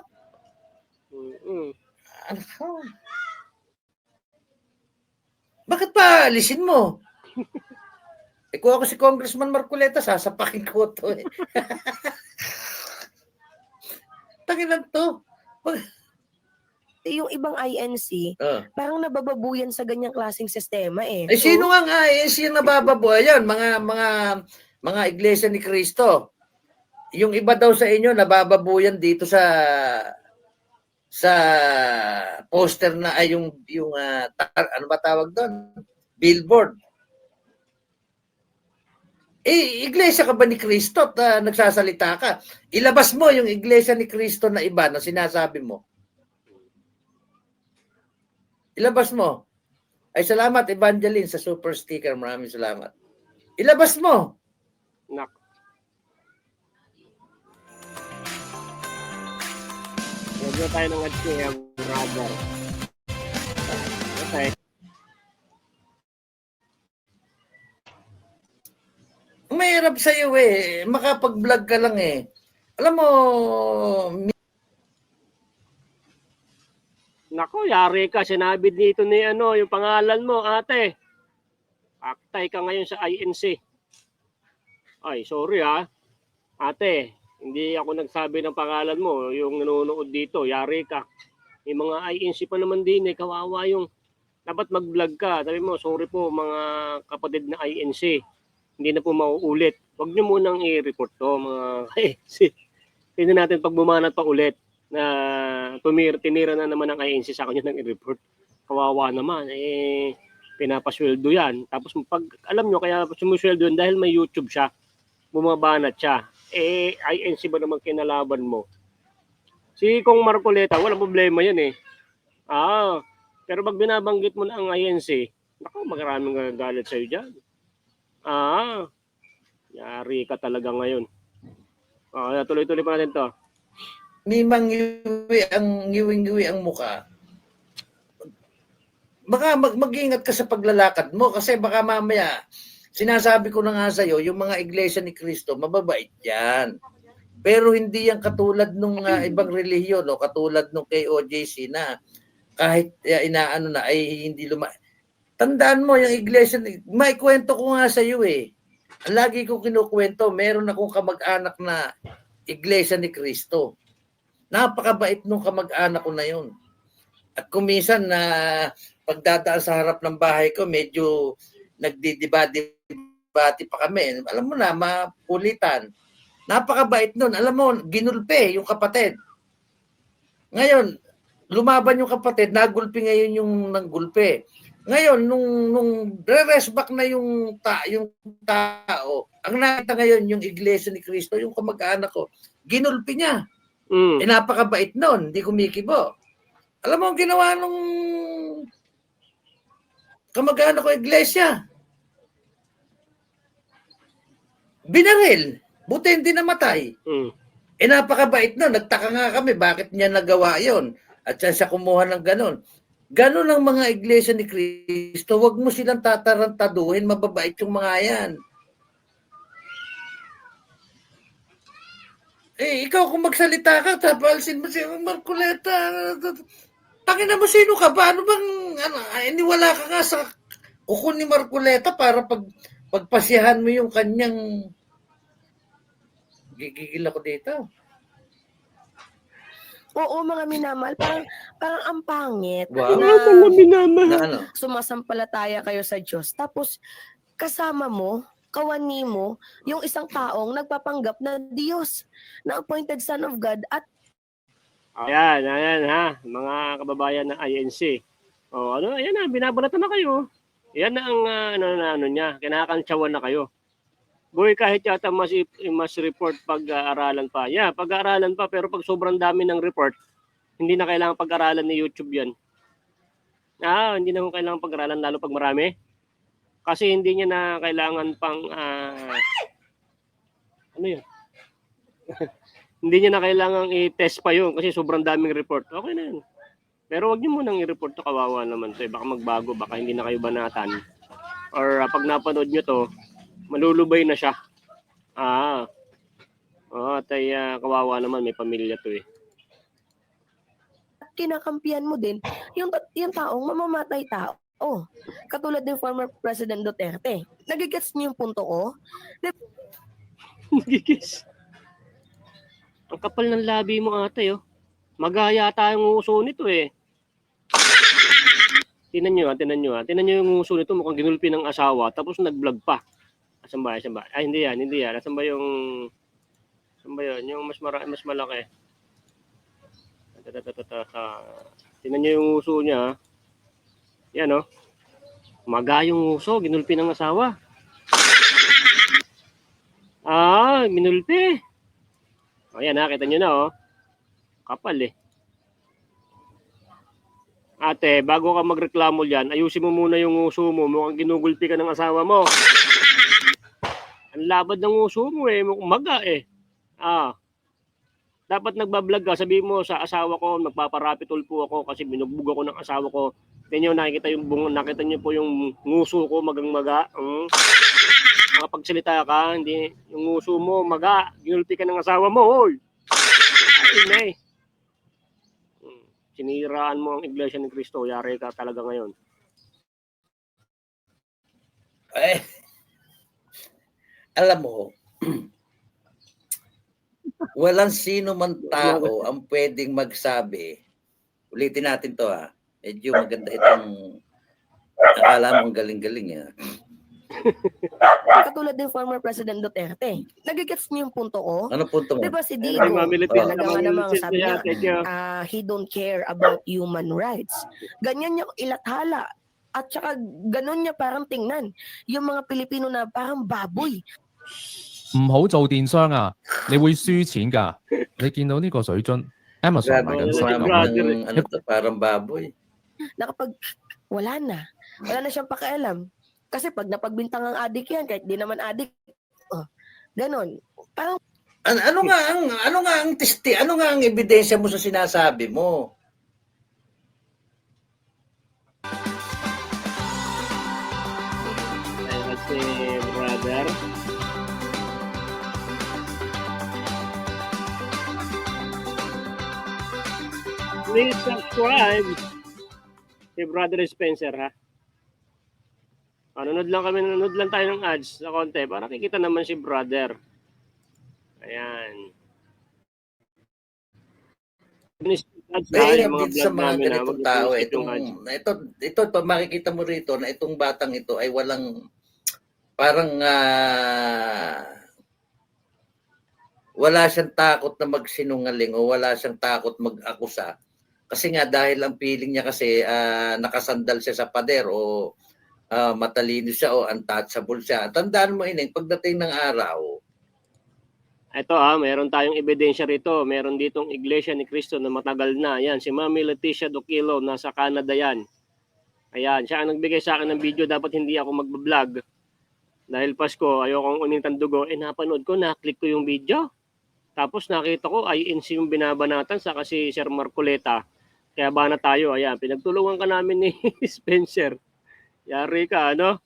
Bakit pa alisin mo? Kung ako si Congressman Marcoleta, sasapakin ko to Tanginan to. yung ibang INC, parang nabababuyan sa ganyang klaseng sistema eh. Eh sino nga sino nabababuhay yan? Mga iglesia ni Cristo. Yung iba daw sa inyo nabababuyan dito sa poster na ay yung ano ba tawag doon? Billboard. Iglesia ka ba ni Cristo at nagsasalita ka? Ilabas mo yung iglesia ni Cristo na iba na sinasabi mo. Ilabas mo. Ay salamat Evangeline sa super sticker. Maraming salamat. Ilabas mo. Nak. Huwag tayo ng HCM, brother. Okay. Mahirap sa'yo eh. Makapag-vlog ka lang eh. Alam mo, Nako, yari ka. Sinabi dito ni yung pangalan mo, ate. Aktay ka ngayon sa INC. Ay, sorry ate, hindi ako nagsabi ng pangalan mo. Yung nanonood dito, yari ka. May mga INC pa naman din kawawa yung dapat mag-vlog ka. Sabi mo, sorry po mga kapatid na INC. Hindi na po mauulit. Huwag nyo munang i-report to mga INC. Tingnan natin pag bumanat pa ulit na tinira na naman ang INC sa kanya ng i-report. Kawawa naman. Pinapasweldo yan. Tapos pag alam nyo, kaya sumusweldo yun dahil may YouTube siya. Bumabanat siya. INC ba naman kinalaban mo? Si Kong Marcoleta, walang problema yan eh. Pero pag binabanggit mo na ang INC, naku, maraming gagalit sa'yo dyan. Yari ka talaga ngayon. Tuloy-tuloy pa natin to. may ngiwi ang mukha. Baka mag-ingat ka sa paglalakad mo kasi baka mamaya, sinasabi ko na nga sa'yo, yung mga iglesia ni Cristo, mababait yan. Pero hindi yan katulad nung ibang relihiyon, no? Katulad nung KOJC na kahit inaano na ay hindi Tandaan mo, yung iglesia, may kwento ko nga sa'yo eh. Lagi ko kinukwento, meron akong kamag-anak na iglesia ni Cristo. Napakabait nung kamag-anak ko na yun. At kuminsan na pagdadaan sa harap ng bahay ko, medyo nagdidibati pa kami. Alam mo na, mapulitan. Napakabait nun. Alam mo, ginulpe yung kapatid. Ngayon, lumaban yung kapatid, nagulpi ngayon yung nanggulpe. Ngayon, nung re-rest back na yung tao, ang nakita ngayon yung iglesia ni Cristo, yung kamag-anak ko, ginulpi niya. Napakabait nun, hindi kumikibo. Alam mo ang ginawa nung kamag-anak ko iglesia? Binaril. Buti hindi namatay. Napakabait nun. Nagtaka nga kami, bakit niya nagawa yon? At siya kumuha ng ganon. Ganon ang mga iglesia ni Cristo. Huwag mo silang tatarantaduhin. Mababait yung mga yan. Ikaw kung magsalita ka, tapalsin mo si Marcoleta. Tangina mo, sino ka ba? Ano bang, iniwala ka nga sa kuko ni Marcoleta para pagpasiyahan mo yung kanyang... Gigigil ako dito. Oo, mga minamahal. Parang ang pangit. Wow. Na, Na ano? sumasampalataya kayo sa Diyos. Tapos, kasama mo, kawani mo, yung isang taong nagpapanggap na Diyos, na appointed Son of God, at Ayan ha, mga kababayan ng INC. Ayan na, binabalatan na kayo. Yan na ang niya, kinakantsawan na kayo. Boy, kahit yata mas report pag-aaralan pa. Yeah, pag-aaralan pa, pero pag sobrang dami ng report, hindi na kailangan pag-aralan ni YouTube yan. Hindi na kailangan pag-aralan, lalo pag marami. Kasi hindi niya na kailangan pang, ano yun? Hindi niya na kailangan i-test pa yun kasi sobrang daming report. Okay na yun. Pero wag niyo munang i-report to, kawawa naman to. Baka magbago, baka hindi na kayo banatan. Or pag napanood nyo to, malulubay na siya. Kawawa naman, may pamilya to eh. kinakampihan mo din yung taong mamamatay tao. Katulad ng former President Duterte. Nagigets niyo yung punto ko? Nagigets. Ang kapal ng labi mo ate, oh. Magaya tayong uso nito eh. Tingnan nyo, tingnan nyo. Tingnan nyo yung nguso nito, mukhang ginulpi ng asawa, tapos nag-vlog pa. Asan ba? Asan ba? Ay, hindi yan, hindi yan. Asan ba yung... Asan ba yun? Yung mas malaki. Tingnan nyo yung nguso niya. Yan, oh. Maga yung nguso, ginulpi ng asawa. Ah, minulpi. Ayan, nakita nyo na, oh. Kapal, eh. Ate, bago ka magreklamo dyan, ayusin mo muna yung uso mo. Mukhang ginugulpi ka ng asawa mo. Ang labad ng uso mo eh. Maga eh. Dapat nagbablog ka. Sabihin mo sa asawa ko, magpaparapitol po ako kasi binugbog ako ng asawa ko. Tingnan nyo, nakita nyo po yung nguso ko magang maga. Makapagsalita ka, hindi, yung nguso mo maga. Ginulpi ka ng asawa mo, hoy. Ay, siniraan mo ang Iglesia ni Cristo, yari ka talaga ngayon. Alam mo, walang sino man tao ang pwedeng magsabi, ulitin natin to ha, medyo maganda itong, akala mo ang galing-galing ha. Katulad din former President Duterte. Nagigets niyo yung punto ko? Ano punto mo? Diba si Digo, talaga nga namang sabi niya, he don't care about human rights. Ganyan niya ilathala. At saka ganun niya parang tingnan. Yung mga Pilipino na parang baboy. 唔好做電商啊，你會輸錢㗎。你見到呢個水樽 ，Amazon 賣緊Grabe, 19蚊。 ano to, parang baboy. Nakapag wala na siyang pakialam. Kasi pag napagbintang ang adik yan, kahit di naman adik, ganon. Parang Ano nga ang ebidensya mo sa sinasabi mo? Kasi, brother. Please subscribe. Si Brother Spencer, ha? Nanonood lang tayo ng ads sa konti para kikita naman si Brother. Ayan. Mahirap dito sa mga ganitong tao. Ito, makikita mo rito na itong batang ito ay walang, parang wala siyang takot na magsinungaling o wala siyang takot mag-akusa. Kasi nga dahil ang feeling niya kasi nakasandal siya sa pader o matalino siya o untouchable siya. Tandaan mo ining, pagdating ng araw, ito meron tayong ebidensya rito. Meron ditong Iglesia ni Cristo na matagal na. Yan, si Mami Leticia Doquilo, nasa Canada yan. Ayan, siya ang nagbigay sa akin ng video. Dapat hindi ako magbablog. Dahil Pasko, ayokong unintang dugo. Napanood ko, naklik ko yung video. Tapos nakita ko, INC yung binabanatan sa kasi Sir Marcoleta. Kaya bana tayo. Ayan, pinagtulungan ka namin ni Spencer. Yari ka, ano?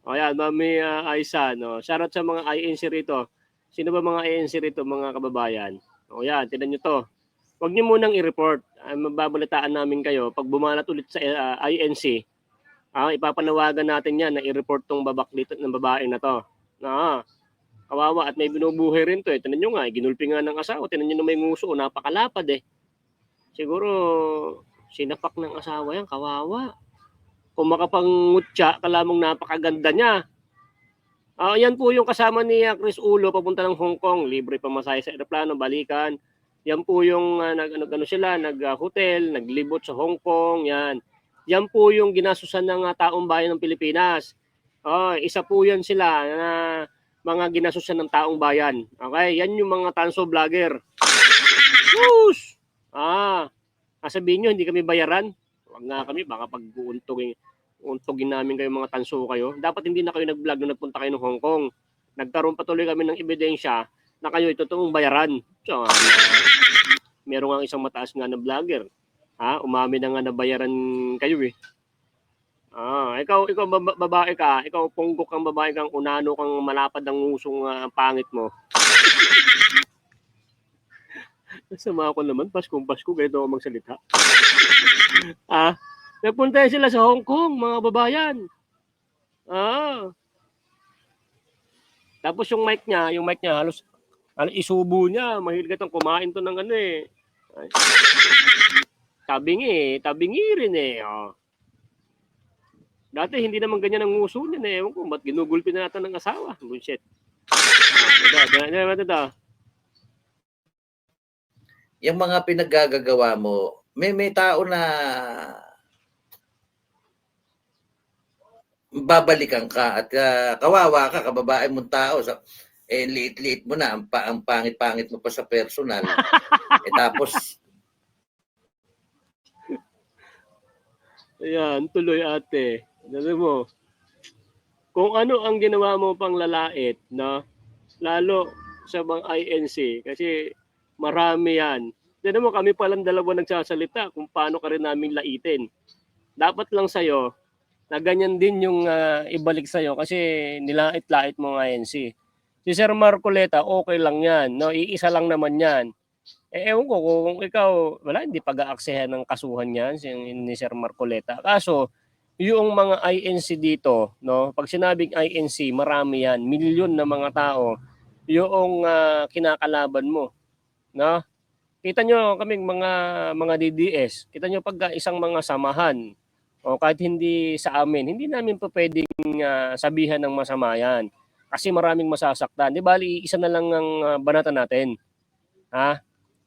Ayan, Mami Aisa, no? Shoutout sa mga INC rito. Sino ba mga ANC rito, mga kababayan? O yan, tinan nyo to. Huwag nyo munang i-report. Mababalitaan namin kayo. Pag bumanat ulit sa INC, ipapanawagan natin yan na i-report tong babaklit ng babae na to. Kawawa at may binubuhay rin to. Tinan nyo nga, ginulpi nga ng asawa. Tinan nyo na may nguso, napakalapad eh. Siguro, sinapak ng asawa yan, kawawa. Kung makapangutya, kalamang napakaganda niya. Yan po yung kasama ni Chris Ulo papunta ng Hong Kong, libre pamasahe sa eroplano, balikan. Yan po yung nag-hotel, naglibot sa Hong Kong, yan. Yan po yung ginasusan ng taong bayan ng Pilipinas. Isa po yan sila na mga ginasusan ng taong bayan. Okay, yan yung mga tanso vlogger. Whoosh! Sabihin nyo, hindi kami bayaran. Huwag nga kami, baka pag-uuntugin namin kayo mga tanso kayo. Dapat hindi na kayo nag-vlog nung nagpunta kayo ng Hong Kong. Nagkaroon patuloy kami ng ebidensya na kayo ito totoong bayaran. So, meron nga isang mataas nga na vlogger. Umamin na nga na bayaran kayo eh. Ikaw babae ka, ikaw punggok kang babae kang unano kang malapad ang ngusong pangit mo. Nasama ako naman, Paskong Pasko, ganito ako magsalita. Nagpunta sila sa Hong Kong, mga babayan. Tapos yung mic niya halos isubo niya, mahilig itong kumain to ng ano eh. Tabingi rin eh. Dati hindi naman ganyan ang uso niyan eh. Ewan ko, ba't ginugulpi na natin ng asawa? Bullshit. Yung mga pinaggagawa mo, may tao na babalikan ka at kawawa ka, kababae mong tao. Liit-liit mo na, ang pangit-pangit mo pa sa personal. Tapos, ayan, tuloy ate. Alam mo, kung ano ang ginawa mo pang lalait, no? Lalo sa mga INC, kasi marami yan. Tignan mo, kami palang dalawa nagsasalita kung paano ka rin namin laitin. Dapat lang sa'yo, na ganyan din yung ibalik sa'yo kasi nilait-lait mo ng INC. Si Sir Marcoleta, okay lang yan. No? Iisa lang naman yan. Ewan ko kung ikaw, wala, hindi pag-aaksehan ng kasuhan yan ni Sir Marcoleta. Kaso, yung mga INC dito, no, pag sinabing INC, marami yan, milyon na mga tao, yung kinakalaban mo. No? Kita nyo kaming mga DDS, kita nyo pag isang mga samahan, o kahit hindi sa amin, hindi namin pa pwedeng sabihan ng masama yan. Kasi maraming masasaktan. Di bali, isa na lang ang banatan natin. Ha?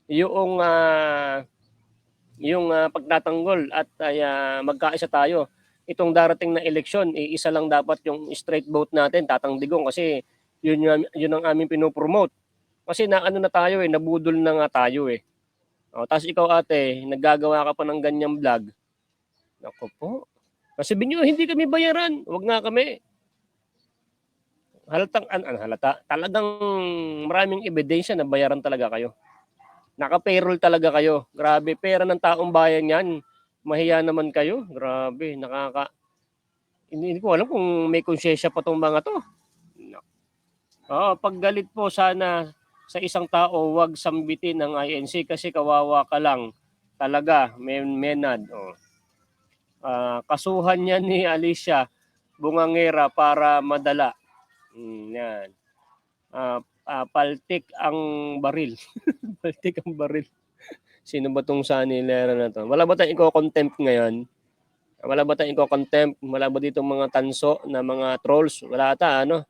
Yung pagtatanggol at magkaisa tayo. Itong darating na eleksyon, isa lang dapat yung straight vote natin, tatangdigong kasi yun ang aming pinopromote. Kasi naano na tayo nabudol na nga tayo tapos ikaw ate, naggagawa ka pa ng ganyang vlog. Naku po. Kasi binyo, hindi kami bayaran. Huwag nga kami. Halata. Talagang maraming ebidensya na bayaran talaga kayo. Naka-payroll talaga kayo. Grabe, pera ng taong bayan yan. Mahiya naman kayo. Grabe, hindi ko alam kung may konsyensya pa tong mga to. Paggalit po sana sa isang tao, wag sambitin ng INC kasi kawawa ka lang. Talaga, menad. Kasuhan niya ni Alicia Bungangera para madala. Yan. Paltik ang baril. Paltik ang baril. Sino ba tong Sanilera na to? Wala ba tayong i-contempt ngayon? Wala ba tayong i-contempt? Wala ba dito mga tanso na mga trolls? Wala ata, ano?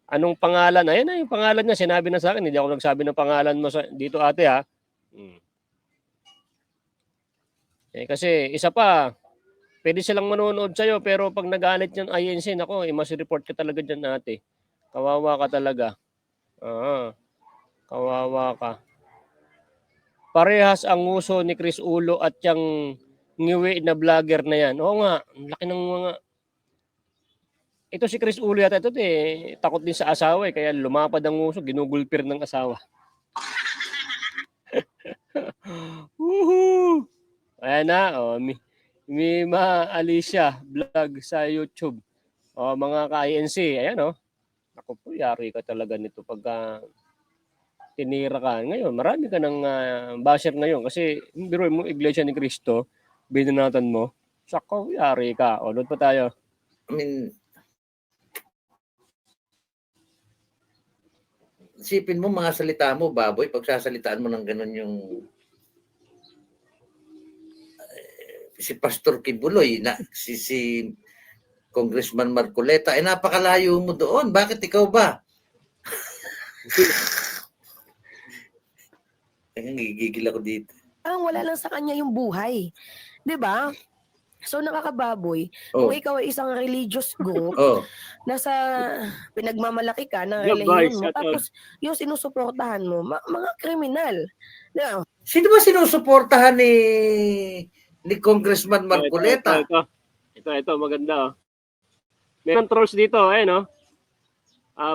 Anong pangalan? Ayan na yung pangalan niya. Sinabi na sa akin. Hindi ako nagsabi ng pangalan mo dito ate ha. Kasi isa pa, pwede silang manonood sa'yo pero pag nagalit yung INC, nako, mas report ka talaga dyan ate. Kawawa ka talaga. Kawawa ka. Parehas ang uso ni Chris Ulo at yung ngiwi na vlogger na yan. Oo nga, laki ng mga... Ito si Chris Ulo yata ito takot din sa asawa kaya lumapad ang uso, ginugulpir ng asawa. Woohoo! Ayan na, Mima Alicia vlog sa YouTube. Mga ka-INC, ayan Ako po, yari ka talaga nito pagka tinira ka. Ngayon, marami ka ng basher ngayon kasi biro mo, Iglesia ni Cristo, binanatan mo, sako, yari ka. Doon pa tayo. I mean, isipin mo mga salita mo, baboy, pagsasalitaan mo ng ganun yung si Pastor Kibuloy, si Congressman Marcoleta, napakalayo mo doon. Bakit ikaw ba? Gigigil ako dito. Wala lang sa kanya yung buhay. 'Di ba? So nakakababoy. Kung ikaw ay isang religious group, nasa pinagmamalaki ka ng relihiyon mo, tapos yung sinusuportahan mo, mga kriminal. Diba? Sino ba sinusuportahan ni Congressman Marcoleta? Ito, maganda. Meron trolls dito,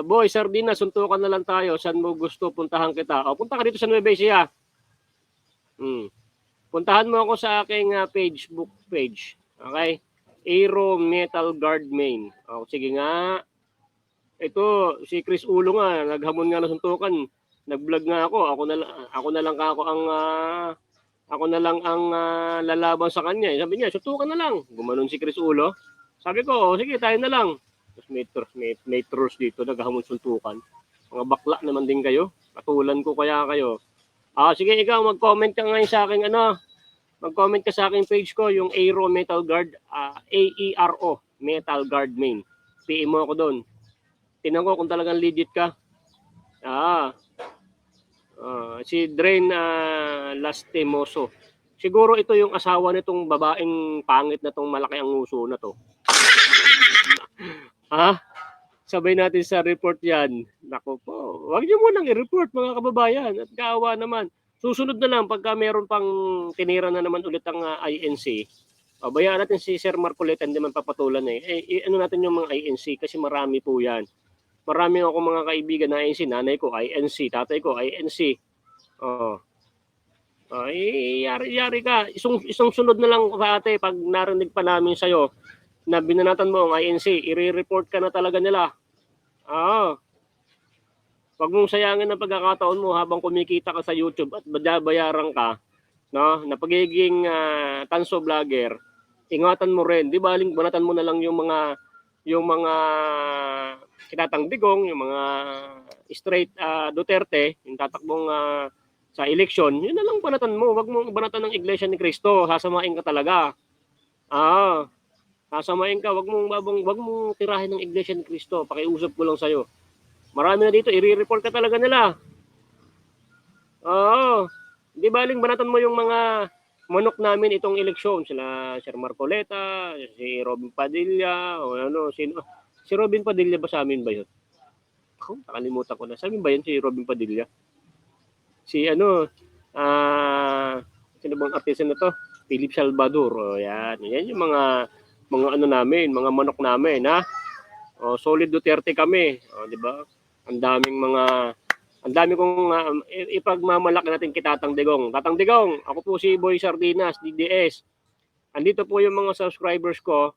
boy, Sardina, suntukan na lang tayo. Saan mo gusto puntahan kita? Punta ka dito sa Nueva Ecija. Puntahan mo ako sa aking Facebook page. Okay? Aero Metal Guard Main. Sige nga. Ito, si Chris Ulo nga, naghamon nga na suntukan. Nag-vlog nga ako. Ako na lang ang lalaban sa kanya. Sabi niya, suntukan na lang. Gumanon si Chris Ulo. Sabi ko, sige, tayo na lang. Tapos may trolls dito, naghamon suntukan. Mga bakla naman din kayo. Katulan ko kaya kayo. Sige, ikaw, mag-comment ka ngayon sa aking Mag-comment ka sa aking page ko, yung Aero Metal Guard, AERO, Metal Guard Main. PM mo ako doon. Tingnan ko kung talagang legit ka. Si Drain Lastimoso. Siguro ito yung asawa nitong babaeng pangit na tong malaki ang uso na to. Sabay natin sa report yan. Naku po, wag niyo munang i-report mga kababayan at kaawa naman. Susunod na lang pagka meron pang tinira na naman ulit ang INC. Bayaan natin si Sir Marcoleta, hindi man papatulan ano natin yung mga INC kasi marami po yan. Marami ako mga kaibigan na INC, nanay ko INC, tatay ko INC. Yari ka. Isang sunod na lang ate pag narinig pa namin sa'yo na binanatan mo ang INC, i-report ka na talaga nila. Wag mong sayangin ang pagkakataon mo habang kumikita ka sa YouTube at bayaran ka, no, na pagiging tanso vlogger. Ingatan mo rin, di baling banatan mo na lang yung mga Kinatang Digong, yung mga straight Duterte, yung tatakbong sa eleksyon, yun na lang banatan mo. Wag mong banatan ng Iglesia ni Cristo, sasamain ka talaga. Sasamain ka, wag mong tirahin ng Iglesia ni Cristo. Pakiusap ko lang sa'yo. Marami na dito, i-report ka talaga nila. Di baling banatan mo yung mga manok namin itong eleksyon. Sila Sir Marcoleta, si Robin Padilla, o ano, sino. Si Robin Padilla ba sa amin ba yun? Nakalimutan ko na. Sa amin ba yun si Robin Padilla? Si sino bang artista na to? Philip Salvador. Yan yung mga ano namin, mga manok namin, ha? Solid Duterte kami, di ba? Ang dami kong ipagmamalaki natin kay Tatang Digong. Tatang Digong, ako po si Boy Sardinas, DDS. Andito po yung mga subscribers ko.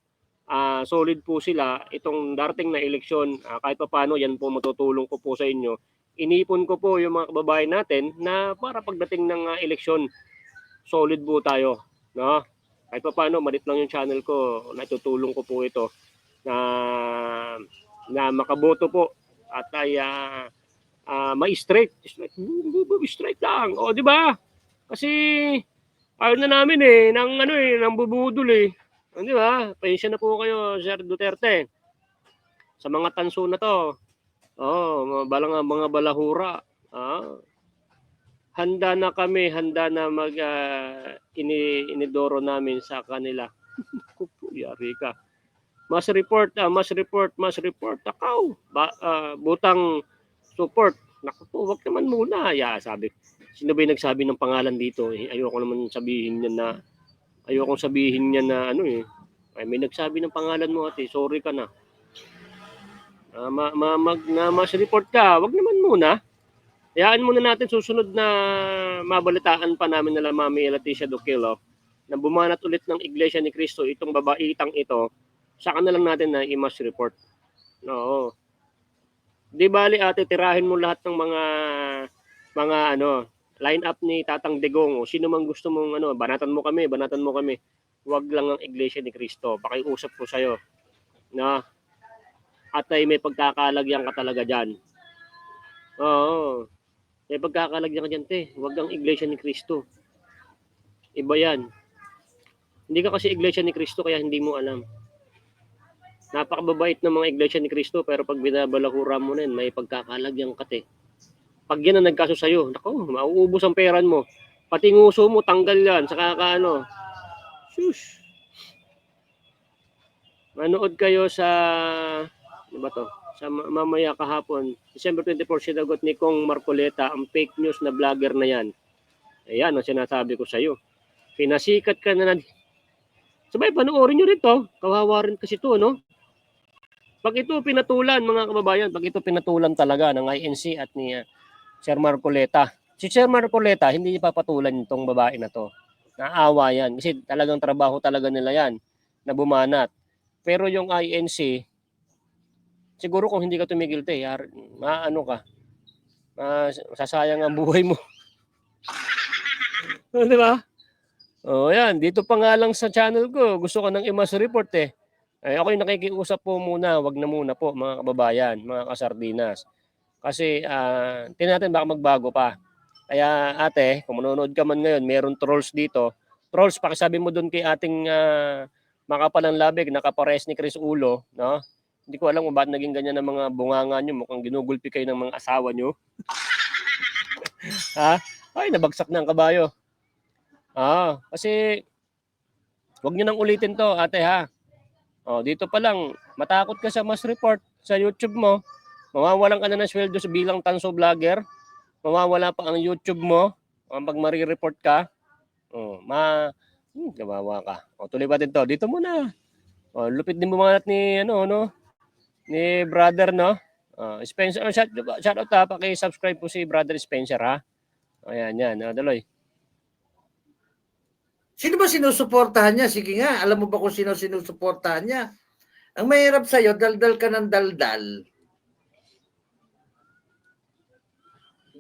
Solid po sila. Itong darating na eleksyon, kahit pa paano, yan po matutulong ko po sa inyo. Inipon ko po yung mga kababayan natin na para pagdating ng eleksyon, solid po tayo. No? Kahit pa paano, malit lang yung channel ko, natutulong ko po ito na makaboto po at ay ma-straight lang. O, di ba? Kasi ayaw na namin ng bubudol di ba? Pasensya na po kayo, Sir Duterte. Sa mga tanso na to. Mga balahura. Handa na kami, handa na inidoro namin sa kanila. Yari ka. Mas report. Takaw. Butang support. Naku po, wag naman muna. Sabi. Sino ba yung nagsabi ng pangalan dito? Ayoko naman sabihin niya na may nagsabi ng pangalan mo ate, sorry ka na. Mas report ka, wag naman muna. Hayaan muna natin susunod na mabalitaan pa namin nila Mami Leticia Duquilo na bumanat ulit ng Iglesia ni Cristo itong babaitang ito. Saka na lang natin na i-mass report. No. Di bali ate, tirahin mo lahat ng mga line up ni Tatang Digong o sino man gusto mong banatan mo kami. Huwag lang ang Iglesia ni Cristo. Pakiusap ko sa'yo. Na at ay may pagkakalagyan ka talaga dyan. Oo. May pagkakalagyan ka dyan, te. Huwag ang Iglesia ni Cristo. Iba yan. Hindi ka kasi Iglesia ni Cristo kaya hindi mo alam. Napakababait ng mga Iglesia ni Cristo pero pag binabalahura mo na yun, may pagkakalagyan ka, te. Pag yan ang nagkaso sa'yo, naku, mauubos ang peran mo. Pati nguso mo, tanggal yan. Saka Shush. Manood kayo sa sa mamaya kahapon, December 24, sinagot ni Kong Marcoleta ang fake news na vlogger na yan. Ayan ang sinasabi ko sa iyo. Pinasikat ka na. Sabay, panoorin nyo rin to. Kawawa rin kasi to, no? Pag ito pinatulan, mga kababayan, pag ito pinatulan talaga ng INC at ni Sir Marcoleta. Si Sir Marcoleta, hindi niya papatulan itong babae na to. Naawa yan. Kasi talagang trabaho talaga nila yan na bumanat. Pero yung INC, siguro kung hindi ka tumigil, sasayang ang buhay mo. Di ba? Yan. Dito pa nga lang sa channel ko, gusto ko nang i-mass report ako'y nakikiusap po muna, wag na muna po mga kababayan, mga kasardinas. Kasi tingnan natin baka magbago pa. Kaya ate, kung manonood ka man ngayon, meron trolls dito Trolls, pakisabi mo doon kay ating makapalang labig, nakapares ni Chris Ulo, no? Hindi ko alam kung bakit naging ganyan ang mga bunganga nyo. Mukhang ginugulpi kayo ng mga asawa nyo. Ha? Ay, nabagsak na ang kabayo. Kasi wag nyo nang ulitin to, ate ha. Dito pa lang, matakot ka sa mass report sa YouTube mo. Mawawalan ka na ng sweldo sa bilang tanso vlogger. Mawawala pa ang YouTube mo pag mari-report ka. Kawawa ka. Tuloy pa din to. Dito muna. Lupit din bumanat ni ni brother, no? Spencer, shout out ha, paki-subscribe po si brother Spencer ha. Ayan, yan. Daloy. Sino ba sinusuportahan niya? Sige nga, alam mo ba kung sino sinusuportahan niya? Ang mahirap sa'yo, daldal ka ng daldal.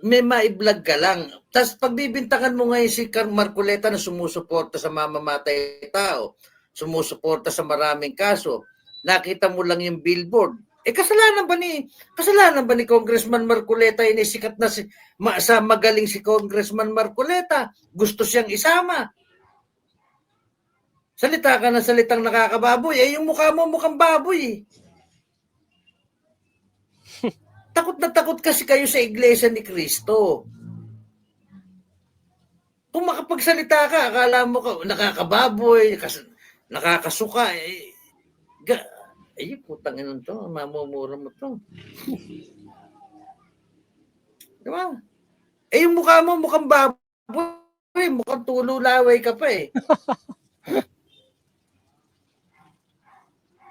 May maiblog ka lang. Tapos pagbibintangan mo ngayon si Marcoleta na sumusuporta sa mamamatay tao, sumusuporta sa maraming kaso, nakita mo lang yung billboard. Kasalanan ba ni Congressman Marcoleta inisikat na sa magaling si Congressman Marcoleta? Gusto siyang isama. Salita ka ng salitang nakakababoy. Yung mukha mo mukhang baboy. Takot na takot kasi kayo sa Iglesia ni Cristo. Kung makapagsalita ka, akala mo ka nakakababoy, nakakasuka. Putang ina to, mamumura mo to. Diba? Yung mukha mo mukhang baboy, mukhang tululaway ka pa eh.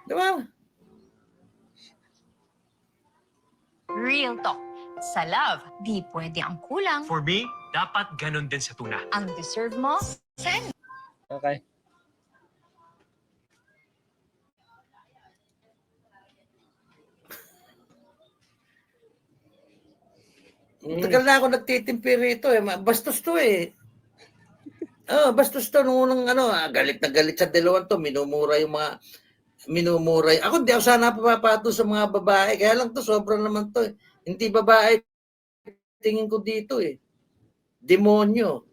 Diba? Real talk. Sa love, di pwede ang kulang. For me, dapat ganun din sa tuna. Ang deserve mo, send. Okay. Tagal na ako nagtitimpi rito eh. Bastos to eh. Bastos to nung unang galit na galit sa dalawang to. Minumura. Ako di ako sana papapato sa mga babae. Kaya lang to, sobrang naman to eh. Hindi babae tingin ko dito eh. Demonyo.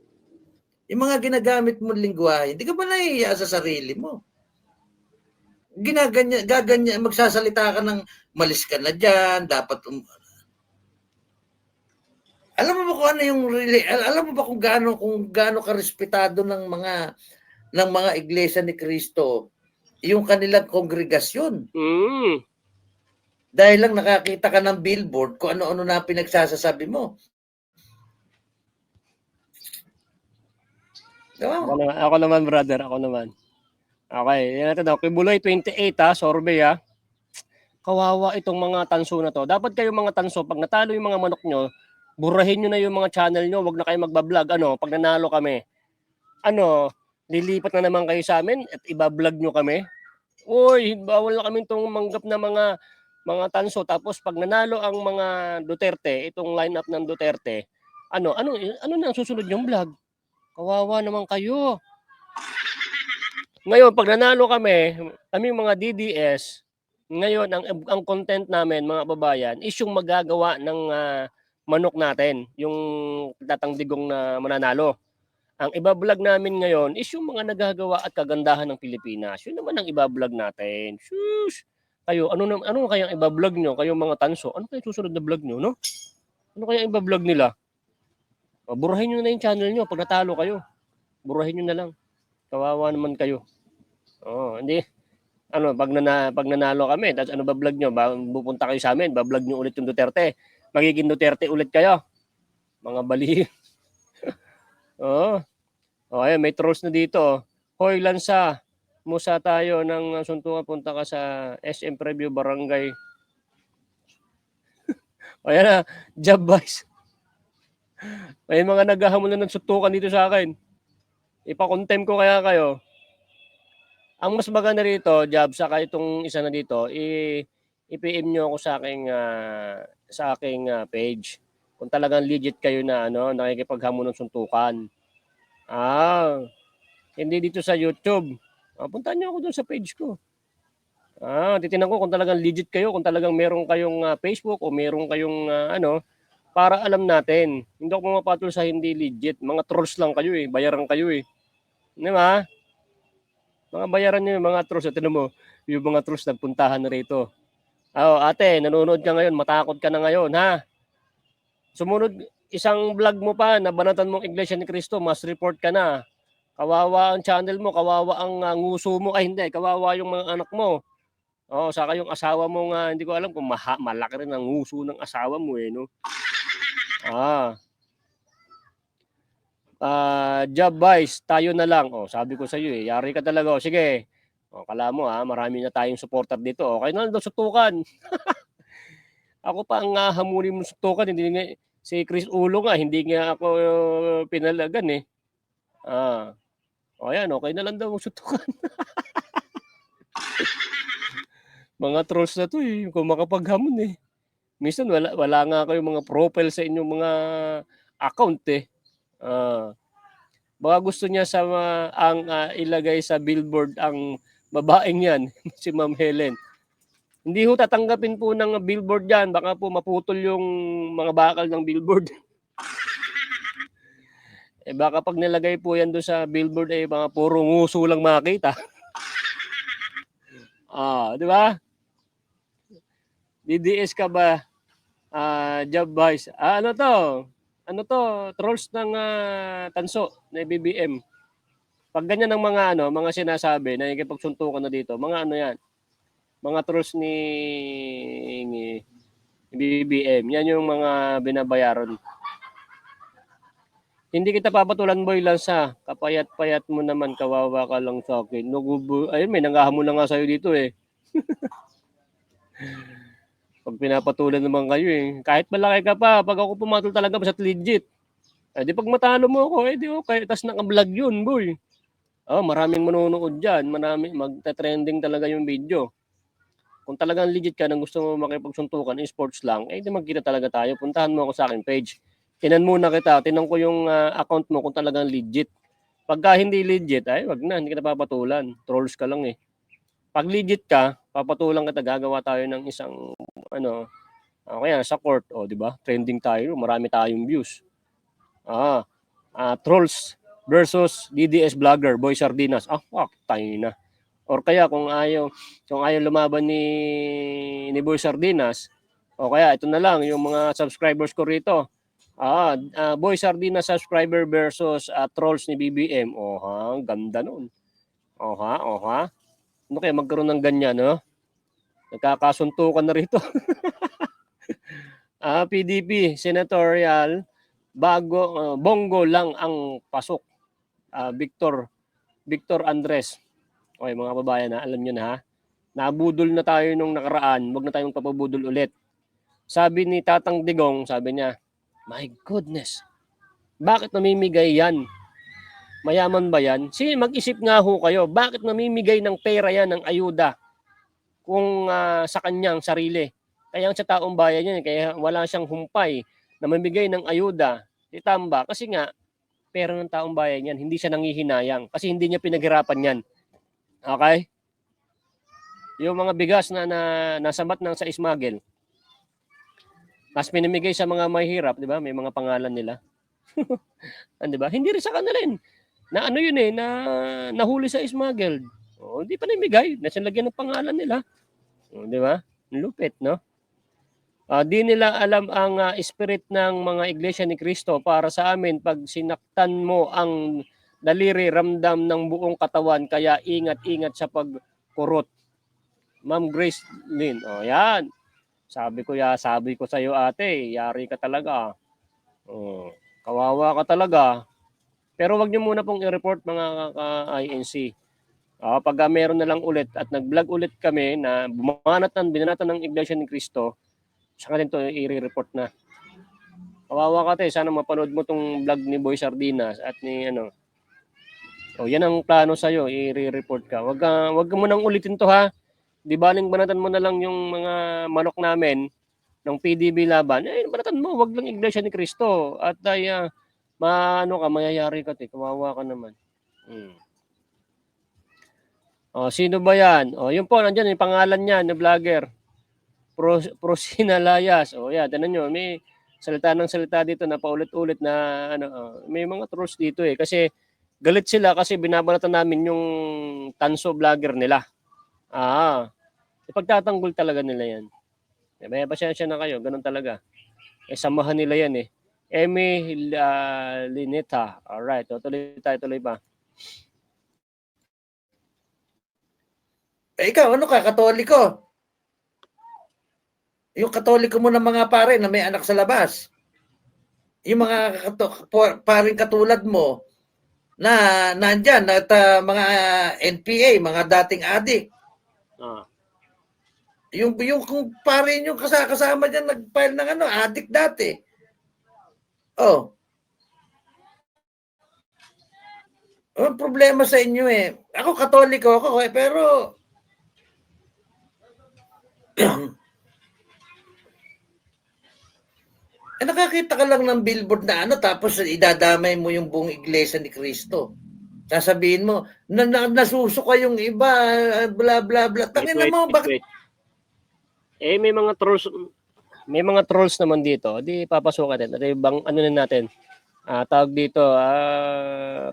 Yung mga ginagamit mong lingwahe, hindi ka ba nahihiya sa sarili mo? Gaganyan, magsasalita ka ng malis ka na dyan, dapat alam mo ba kung ano yung alam mo ba kung gaano ka respetado ng mga iglesia ni Cristo yung kanilang kongregasyon. Dahil lang nakakita ka ng billboard kung ano-ano na pinagsasasabi mo. Diba? Ako naman, brother. Ako naman. Okay. Yan natin daw. Kibuloy 28 ha. Sorbet ha. Kawawa itong mga tanso na to. Dapat kayo mga tanso, pag natalo yung mga manok nyo, burahin nyo na yung mga channel nyo. Huwag na kayo magbablog. Pag nanalo kami, lilipat na naman kayo sa amin at ibablog nyo kami. Uy, bawal na kami itong manggap na mga tanso. Tapos pag nanalo ang mga Duterte, itong lineup ng Duterte, ano na ang susunod yung vlog? Kawawa naman kayo. Ngayon, pag nanalo kami mga DDS, ngayon ang content namin, mga babayan, is yung magagawa ng manok natin, yung tatangdigong na mananalo. Ang ibablog namin ngayon is yung mga nagagawa at kagandahan ng Pilipinas. Yun naman ang ibablog natin. Shush! Kayo, ano kayang ibablog nyo? Kayo mga tanso, ano kayang susunod na vlog nyo, no? Ano kayang ibablog nila? Burahin nyo na yung channel nyo pag natalo kayo. Burahin nyo na lang. Kawawa naman kayo. Hindi. Pag nanalo kami, tapos ba vlog nyo? Pupunta kayo sa amin, ba-vlog nyo ulit yung Duterte. Magiging Duterte ulit kayo. Mga bali. Ayan, may trolls na dito. Hoy, Lansa, musa tayo ng suntungan, punta ka sa SM Preview Barangay. Ayan na, job boys. May mga naghahamon na ng suntukan dito sa akin. Ipa-contempt ko kaya kayo. Ang mas maganda rito, Jab, saka itong isa na dito, i-PM nyo ako sa aking page. Kung talagang legit kayo na nakikipaghamon ng suntukan. Hindi dito sa YouTube. Puntahan nyo ako doon sa page ko. Titinan ko kung talagang legit kayo, kung talagang meron kayong Facebook o meron kayong para alam natin. Hindi ako pumapatol sa hindi legit. Mga trolls lang kayo eh. Bayaran kayo eh. Di ba? Mga bayaran nyo yung mga trolls. Tignan mo, yung mga trolls nagpuntahan na rito. Oh, ate, nanonood ka ngayon, matakot ka na ngayon, ha? Sumunod, isang vlog mo pa, nabanatan mong Iglesia ni Cristo, mas report ka na. Kawawa ang channel mo, kawawa ang nguso mo. Ay, hindi, kawawa yung mga anak mo. Oh, saka yung asawa mo nga, hindi ko alam kung malaki rin ang nguso ng asawa mo eh, no? Job buys, tayo na lang. Oh, sabi ko sa iyo eh, yari ka talaga. Oh, sige. Oh, kala mo marami na tayong supporter dito. Okay na daw sutukan. Ako pa ang hamunin mo sutukan, hindi nga si Chris Ulo nga, hindi nga ako pinalagan eh. Ayan, okay na lang daw sutukan. Mga trolls na to eh, kung makapaghamon eh. Minsan wala nga kayong mga profile sa inyong mga account eh. Baka gusto niya ilagay sa billboard ang babaeng yan, si Ma'am Helen. Hindi ho tatanggapin po ng billboard yan, baka po maputol yung mga bakal ng billboard. Baka pag nilagay po yan doon sa billboard mga puro nguso lang makita. Di ba? DDS ka ba? Job buys. Ano to? Trolls ng tanso na BBM. Pag ganyan ng mga sinasabi na ikipagsuntukan na dito, mga yan. Mga trolls ni BBM. Yan yung mga binabayaran. Hindi kita papatulan, boy, Lansa. Kapayat-payat mo naman, kawawa ka lang sa akin. Ayun, may nangahamon na nga sa'yo dito eh. Pag pinapatulan naman kayo eh. Kahit malaki ka pa, pag ako pumatol talaga basta legit. Di pag matalo mo ako, di okay. Tapos naka-vlog yun, boy. Maraming manonood dyan. Magta-trending talaga yung video. Kung talagang legit ka nang gusto mo makipagsuntukan, sports lang, di magkita talaga tayo. Puntahan mo ako sa aking page. Tinan muna kita. Tinan ko yung account mo kung talagang legit. Pagka hindi legit, wag na. Hindi kita papatulan. Trolls ka lang eh. Pag legit ka, papatulan kita, gagawa tayo ng isang kaya sa court, di ba? Trending tayo, marami tayong views. Trolls versus DDS vlogger, Boy Sardinas. Tayo na. Or kaya kung ayaw lumaban ni Boy Sardinas, o kaya ito na lang yung mga subscribers ko rito. Boy Sardinas subscriber versus trolls ni BBM. Ganda nun. Ano kaya magkaroon ng ganyan, no? Nagkakasuntukan na rito. PDP, senatorial, bongo lang ang pasok. Victor Andres. Okay, mga babayan, alam nyo na Nabudol na tayo nung nakaraan, wag na tayong papabudol ulit. Sabi ni Tatang Digong, sabi niya, my goodness, bakit namimigay yan? Mayaman ba yan? Mag-isip nga ho kayo, bakit namimigay ng pera yan, ng ayuda, kung sa kanyang sarili? Kaya sa taong bayan yan, kaya wala siyang humpay na mamigay ng ayuda. Tamba, kasi nga, pera ng taong bayan yan, hindi siya nangihinayang, kasi hindi niya pinaghirapan yan. Okay? Yung mga bigas na nasamat ng sa smuggle, mas pinamigay sa mga mahihirap, di ba? May mga pangalan nila. Di ba? Hindi rin sa kanila rin. Na nahuli sa smuggle. Hindi pa namigay. Nasalagyan ng pangalan nila. Di ba? Lupit, no? Di nila alam ang spirit ng mga Iglesia ni Cristo. Para sa amin, pag sinaktan mo ang daliri, ramdam ng buong katawan, kaya ingat-ingat sa pagkurot. Ma'am Grace Lynn. Yan. Sabi ko sa iyo, ate, yari ka talaga. Kawawa ka talaga. Pero wag niyo muna pong i-report, mga ka-INC. Pag meron na lang ulit at nag-vlog ulit kami na binanatan ng Iglesia ni Cristo, saka din to i-report na. Kawawa ka, te. Sana mapanood mo tong vlog ni Boy Sardinas at ni yan ang plano sa iyo, i-report ka. Wag mo nang ulitin to, ha. Di baling banatan mo na lang yung mga manok namin ng PDB laban. Banatan mo, wag lang Iglesia ni Cristo. At mayayari ka, te. Kawawa ka naman. Sino ba yan? Yun po, nandyan yung pangalan niya, na vlogger. Prosina Layas. Yan, tanan nyo, may salita dito na paulit-ulit na may mga trolls dito eh. Kasi galit sila kasi binabalatan namin yung tanso vlogger nila. Ipagtatanggol talaga nila yan. May pasensya na kayo, ganun talaga. Samahan nila yan eh. Emmy Lineta. Alright, tuloy pa. Ikaw, ano ka, Katoliko? Yung Katoliko mo ng mga pare na may anak sa labas. Yung mga paring katulad mo na nandyan at mga NPA, mga dating adik. Yung kung pare yung kasama diyan nag-file ng adik dati. Ang problema sa inyo eh. Ako Katoliko ako pero nakakita ka lang ng billboard na tapos idadamay mo yung buong iglesia ni Cristo. Sasabihin mo, nasusuka yung iba, bla bla bla. Tangina mo, bakit? May mga trolls naman dito. Di papasukan natin. At ibang natin. Tawag dito,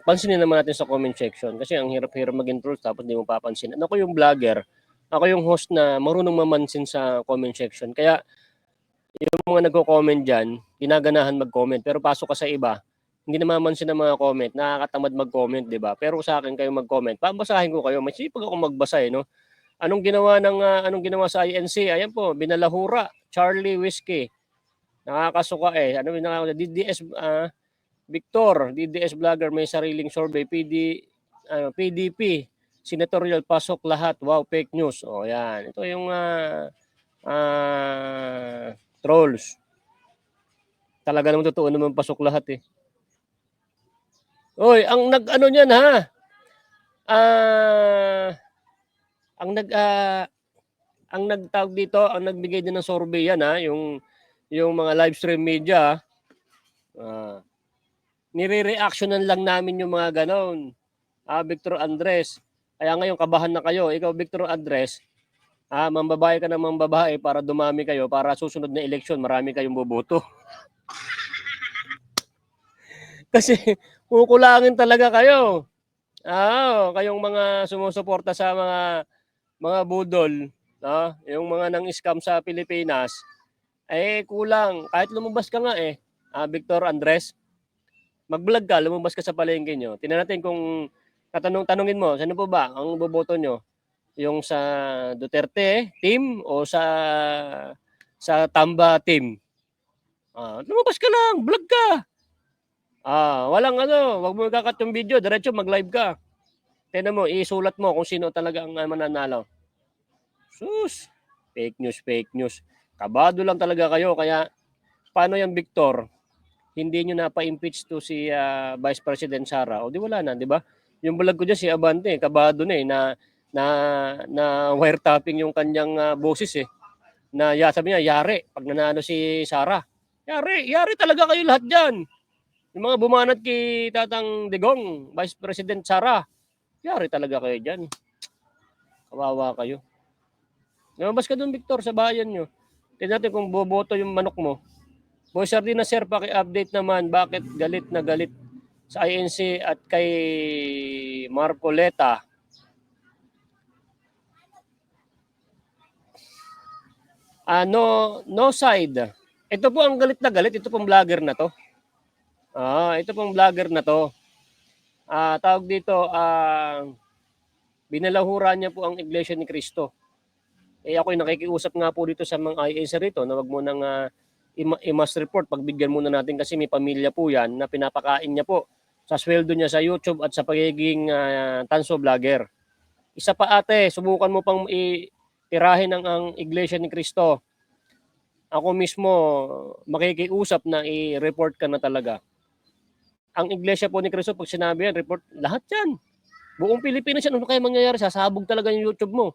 pansinin naman natin sa comment section. Kasi ang hirap-hirap maging trolls tapos di mo papansin. Ako yung vlogger. Ako yung host na marunong mamansin sa comment section. Kaya yung mga nagko-comment dyan, ginaganahan mag-comment. Pero pasok ka sa iba, hindi na mamansin ang mga comment. Nakakatamad mag-comment, di ba? Pero sa akin kayo mag-comment. Pabasahin ko kayo. May sipag ako magbasa no? Anong ginawa sa INC? Ayan po, binalahura. Charlie Whiskey. Nakakasuka eh. DDS Victor, DDS vlogger may sariling survey. PDP, senatorial pasok lahat. Wow, fake news. O yan. Ito yung trolls. Talaga naman totoo naman pasok lahat eh. Oy, ang nag-ano niyan ha? Ang nagtawag dito, ang nagbigay din ng survey yan ha, yung mga live stream media. Nire-reactionan lang namin yung mga ganon. Victor Andres. Kaya ngayon kabahan na kayo. Ikaw Victor Andres, mambabae ka na mambabae para dumami kayo para susunod na eleksyon marami kayong boboto. Kasi kukulangin talaga kayo. Kayong mga sumusuporta sa mga budol, yung mga nang-scam sa Pilipinas, kulang. Kahit lumabas ka nga Victor Andres, mag-vlog ka, lumabas ka sa palengke nyo. Tingnan natin kung tanungin mo, sino po ba ang boboto nyo? Yung sa Duterte team o sa Tamba team? Lumabas ka lang, vlog ka. Walang wag mo ikakat yung video, diretso mag-live ka. Tingnan mo, isulat mo kung sino talaga ang mananalo. Sus, fake news. Kabado lang talaga kayo, kaya paano yung Victor? Hindi nyo napa-impeach to si Vice President Sara. O di wala na, di ba? Yung vlog ko dyan, si Abante, kabado na na wiretapping yung kanyang boses Na sabi niya, yari, pag nanalo si Sara. Yari talaga kayo lahat dyan. Yung mga bumanat kay Tatang Digong, Vice President Sara, yari talaga kayo dyan. Kawawa kayo. Lumabas ka doon, Victor, sa bayan nyo. Tignan natin kung boboto yung manok mo. Boy Sardina, sir, paki-update naman bakit galit na galit sa INC at kay Marcoleta. No side. Ito po ang galit na galit. Ito pong vlogger na to. Ito pong vlogger na to. Tawag dito, binalahura niya po ang Iglesia ni Cristo. Ako'y nakikiusap nga po dito sa mga INC rito na wag mo nang i-mass report. Pagbigyan muna natin kasi may pamilya po yan na pinapakain niya po sa sweldo niya sa YouTube at sa pagiging tanso vlogger. Isa pa ate, subukan mo pang itirahin ang Iglesia ni Cristo. Ako mismo makikiusap na i-report ka na talaga. Ang Iglesia po ni Cristo, pag sinabi yan, report, lahat yan. Buong Pilipinas yan, ano kaya mangyayari? Sasabog talaga yung YouTube mo.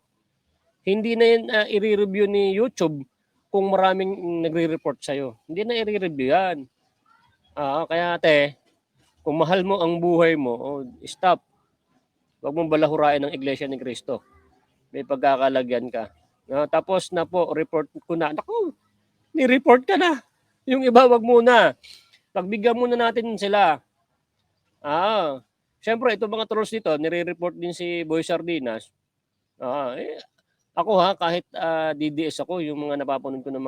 Hindi na yan i-review ni YouTube kung maraming nagre-report sa'yo. Hindi na i-review yan. Kaya ate, kung mahal mo ang buhay mo, stop. Huwag mong balahurain ang Iglesia ni Cristo. May pagkakalagyan ka. Tapos na po, report ko na. Naku, ni-report ka na. Yung iba, wag muna. Pagbigyan muna natin sila. Siyempre, ito mga trolls dito, nire-report din si Boy Sardinas. Ako kahit DDS ako, yung mga napapanood ko ng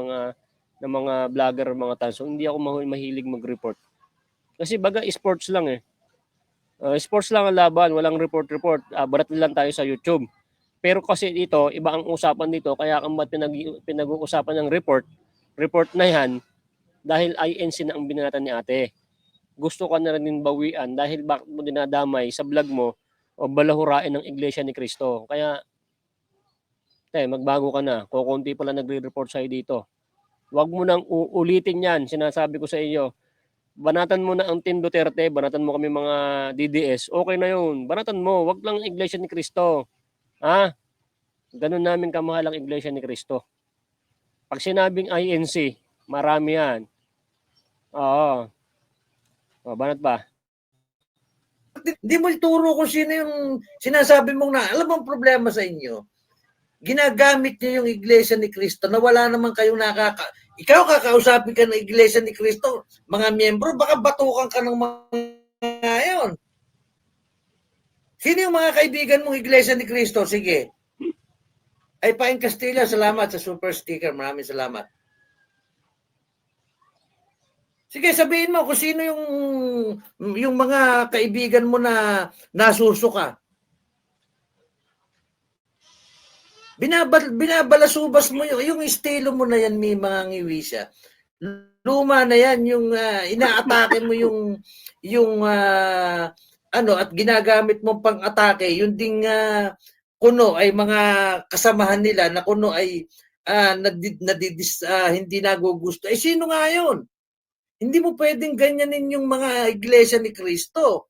mga vlogger, mga tanso, hindi ako mahilig mag-report. Kasi baga sports lang eh. Sports lang ang laban, walang report-report. Barat lang tayo sa YouTube. Pero kasi dito, iba ang usapan dito, kaya kung ba't pinag-uusapan ng report na yan, dahil INC na ang binanatan ni ate. Gusto ka na rin din bawian dahil bakit mo dinadamay sa vlog mo o balahurain ng Iglesia ni Cristo. Kaya, magbago ka na. Kukunti pala nagre-report sa'yo dito. Huwag mo nang ulitin yan. Sinasabi ko sa iyo, banatan mo na ang Team Duterte, banatan mo kami mga DDS, okay na yun. Banatan mo, wag lang Iglesia ni Cristo. Ganun namin kamahal ang Iglesia ni Cristo. Pag sinabing INC, marami yan. Oo. Banat ba? Hindi mo ituro kung sino yung sinasabi mong alam mo ang problema sa inyo. Ginagamit niyo yung Iglesia ni Cristo na wala naman kayong ikaw kakausapin ka ng Iglesia ni Cristo, mga miyembro, baka batukan ka ng mga yon. Sino yung mga kaibigan mong Iglesia ni Cristo? Sige. Ay, Paing Castilla, salamat sa super sticker. Maraming salamat. Sige, sabihin mo kung sino yung mga kaibigan mo na nasusuka. Binabalasubas mo yung estilo mo na yan, may mga ngiwisya. Luma na yan, yung inaatake mo yung at ginagamit mo pang atake, yung ding kuno ay mga kasamahan nila na kuno ay hindi nagugusto. Sino nga yun? Hindi mo pwedeng ganyanin yung mga Iglesia ni Cristo.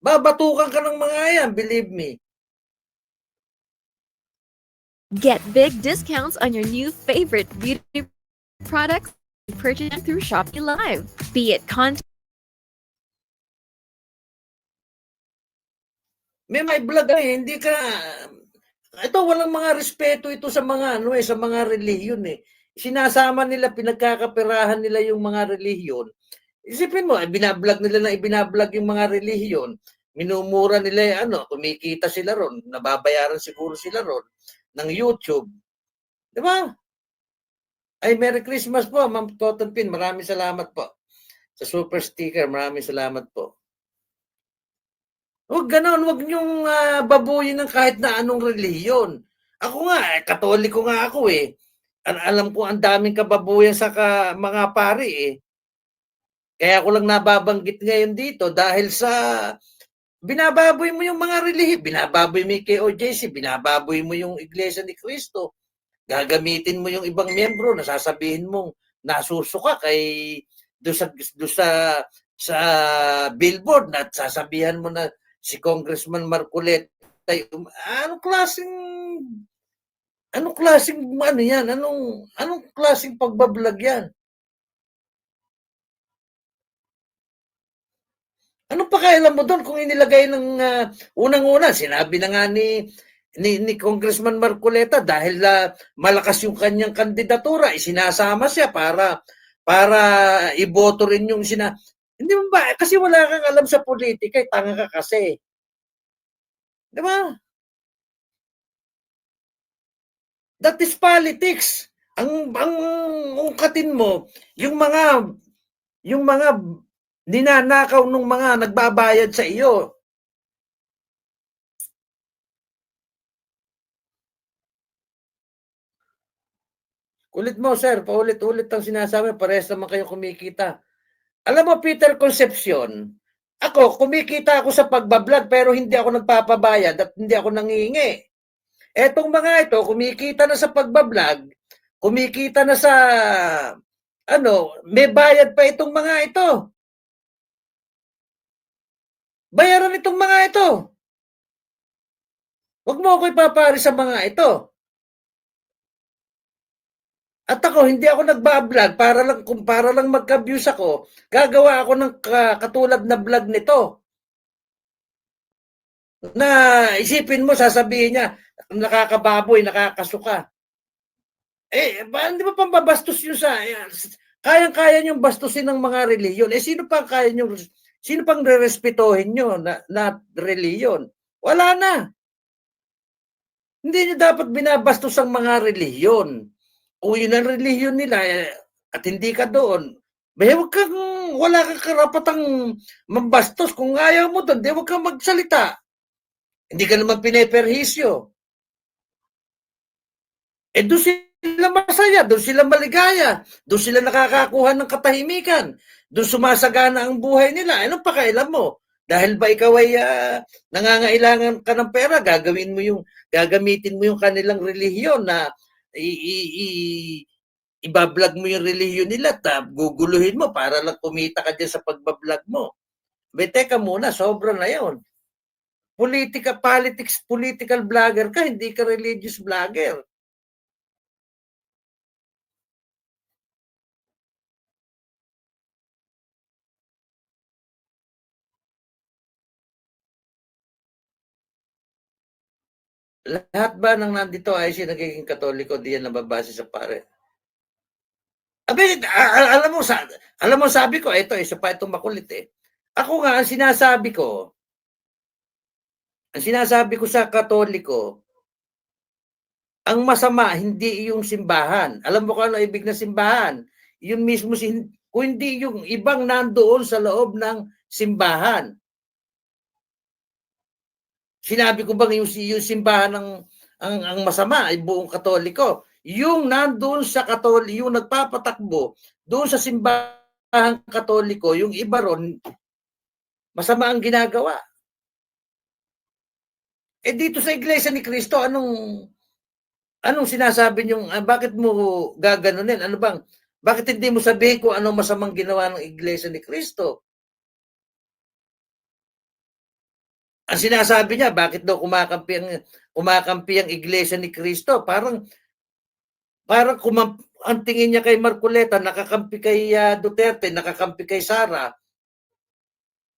Babatukan ka ng mga yan, believe me. Get big discounts on your new favorite beauty products purchased through Shopee Live. Be it content. May vlog hindi ka ito walang mga respeto ito sa mga sa mga relihiyon eh. Sinasama nila, pinagkakaperahan nila yung mga relihiyon. Isipin mo, binablog nila na ibinablog yung mga relihiyon. Minumura nila kumikita sila ron, nababayaran siguro sila ron ng YouTube. Di ba? Ay, Merry Christmas po, Ma'am Cotton Pin. Maraming salamat po. Sa super sticker, maraming salamat po. Huwag ganon, huwag niyong babuyin ng kahit na anong relihiyon. Ako nga, Katoliko nga ako eh. Alam ko ang daming kababuyan sa mga pari eh. Kaya ako lang nababanggit ngayon dito dahil sa binababoy mo yung mga relihiyon, binababoy mo yung KOJC, binababoy mo yung Iglesia ni Cristo, gagamitin mo yung ibang miyembro, nasasabihin mong nasusuka kay do sa billboard na sasabihan mo na si Congressman Marcoleta anong klaseng yan? Anong klaseng pagbablog yan? Anong pakialam mo doon kung inilagay ng unang-una, sinabi na nga ni Congressman Marcoleta dahil malakas yung kanyang kandidatura, isinasama siya para iboto rin yung hindi mo ba? Kasi wala kang alam sa politika, tanga ka kasi. Di ba? That is politics. Ang ungkatin mo, yung mga ninanakaw ng mga nagbabayad sa iyo. Kulit mo, sir. Paulit-ulit ang sinasabi. Parehas naman kayo kumikita. Alam mo, Peter Concepcion, ako, kumikita ako sa pagbablog pero hindi ako nagpapabayad at hindi ako nangihingi. Etong mga ito, kumikita na sa pagbablog, kumikita na sa, may bayad pa itong mga ito. Bayaran itong mga ito. Huwag mo ako ipapari sa mga ito. At ako, hindi ako nagbablog para lang magka-views ako. Gagawa ako ng katulad na vlog nito. Na isipin mo, sasabihin niya, nakakababoy, nakakasuka. Di ba pambabastos yun kayang-kaya niyong bastusin ng mga reliyon? Sino pa kaya niyong Sino pang rerespetuhin nyo na reliyon? Wala na. Hindi nyo dapat binabastos ang mga reliyon. Kung yun ang reliyon nila at hindi ka doon, wala kang karapatang mambastos. Kung ayaw mo doon, huwag kang magsalita. Hindi ka naman pineperhisyo. Doon sila masaya, doon sila maligaya, doon sila nakakakuha ng katahimikan, doon sumasagana ang buhay nila. Anong pakialam mo? Dahil ba ikaw ay nangangailangan ka ng pera, gagamitin mo yung kanilang relihiyon na ibablog mo yung relihiyon nila at guguluhin mo para lang kumita ka dyan sa pagbablog mo. Teka muna, sobra na yun. Political vlogger ka, hindi ka religious vlogger. Lahat ba ng nandito ay nagiging Katoliko, di yan nababase sa pare? Alam mo, sabi ko, ito, isa pa itong makulit eh. Ako nga, ang sinasabi ko sa Katoliko, ang masama, hindi yung simbahan. Alam mo kung ano ibig na simbahan? Yung mismo, kung hindi yung ibang nandoon sa loob ng simbahan. Sinabi ko bang yung simbahan ang masama ay buong Katoliko? Yung nandoon sa Katoliko, yung nagpapatakbo doon sa simbahan Katoliko, yung iba ron, masama ang ginagawa. Dito sa Iglesia ni Cristo, anong sinasabi niyong, bakit mo gaganunin? Bakit hindi mo sabihin kung anong masamang ginawa ng Iglesia ni Cristo? Ang sinasabi niya, bakit daw kumakampi ang Iglesia ni Cristo? Parang ang tingin niya kay Marcoleta, nakakampi kay Duterte, nakakampi kay Sara.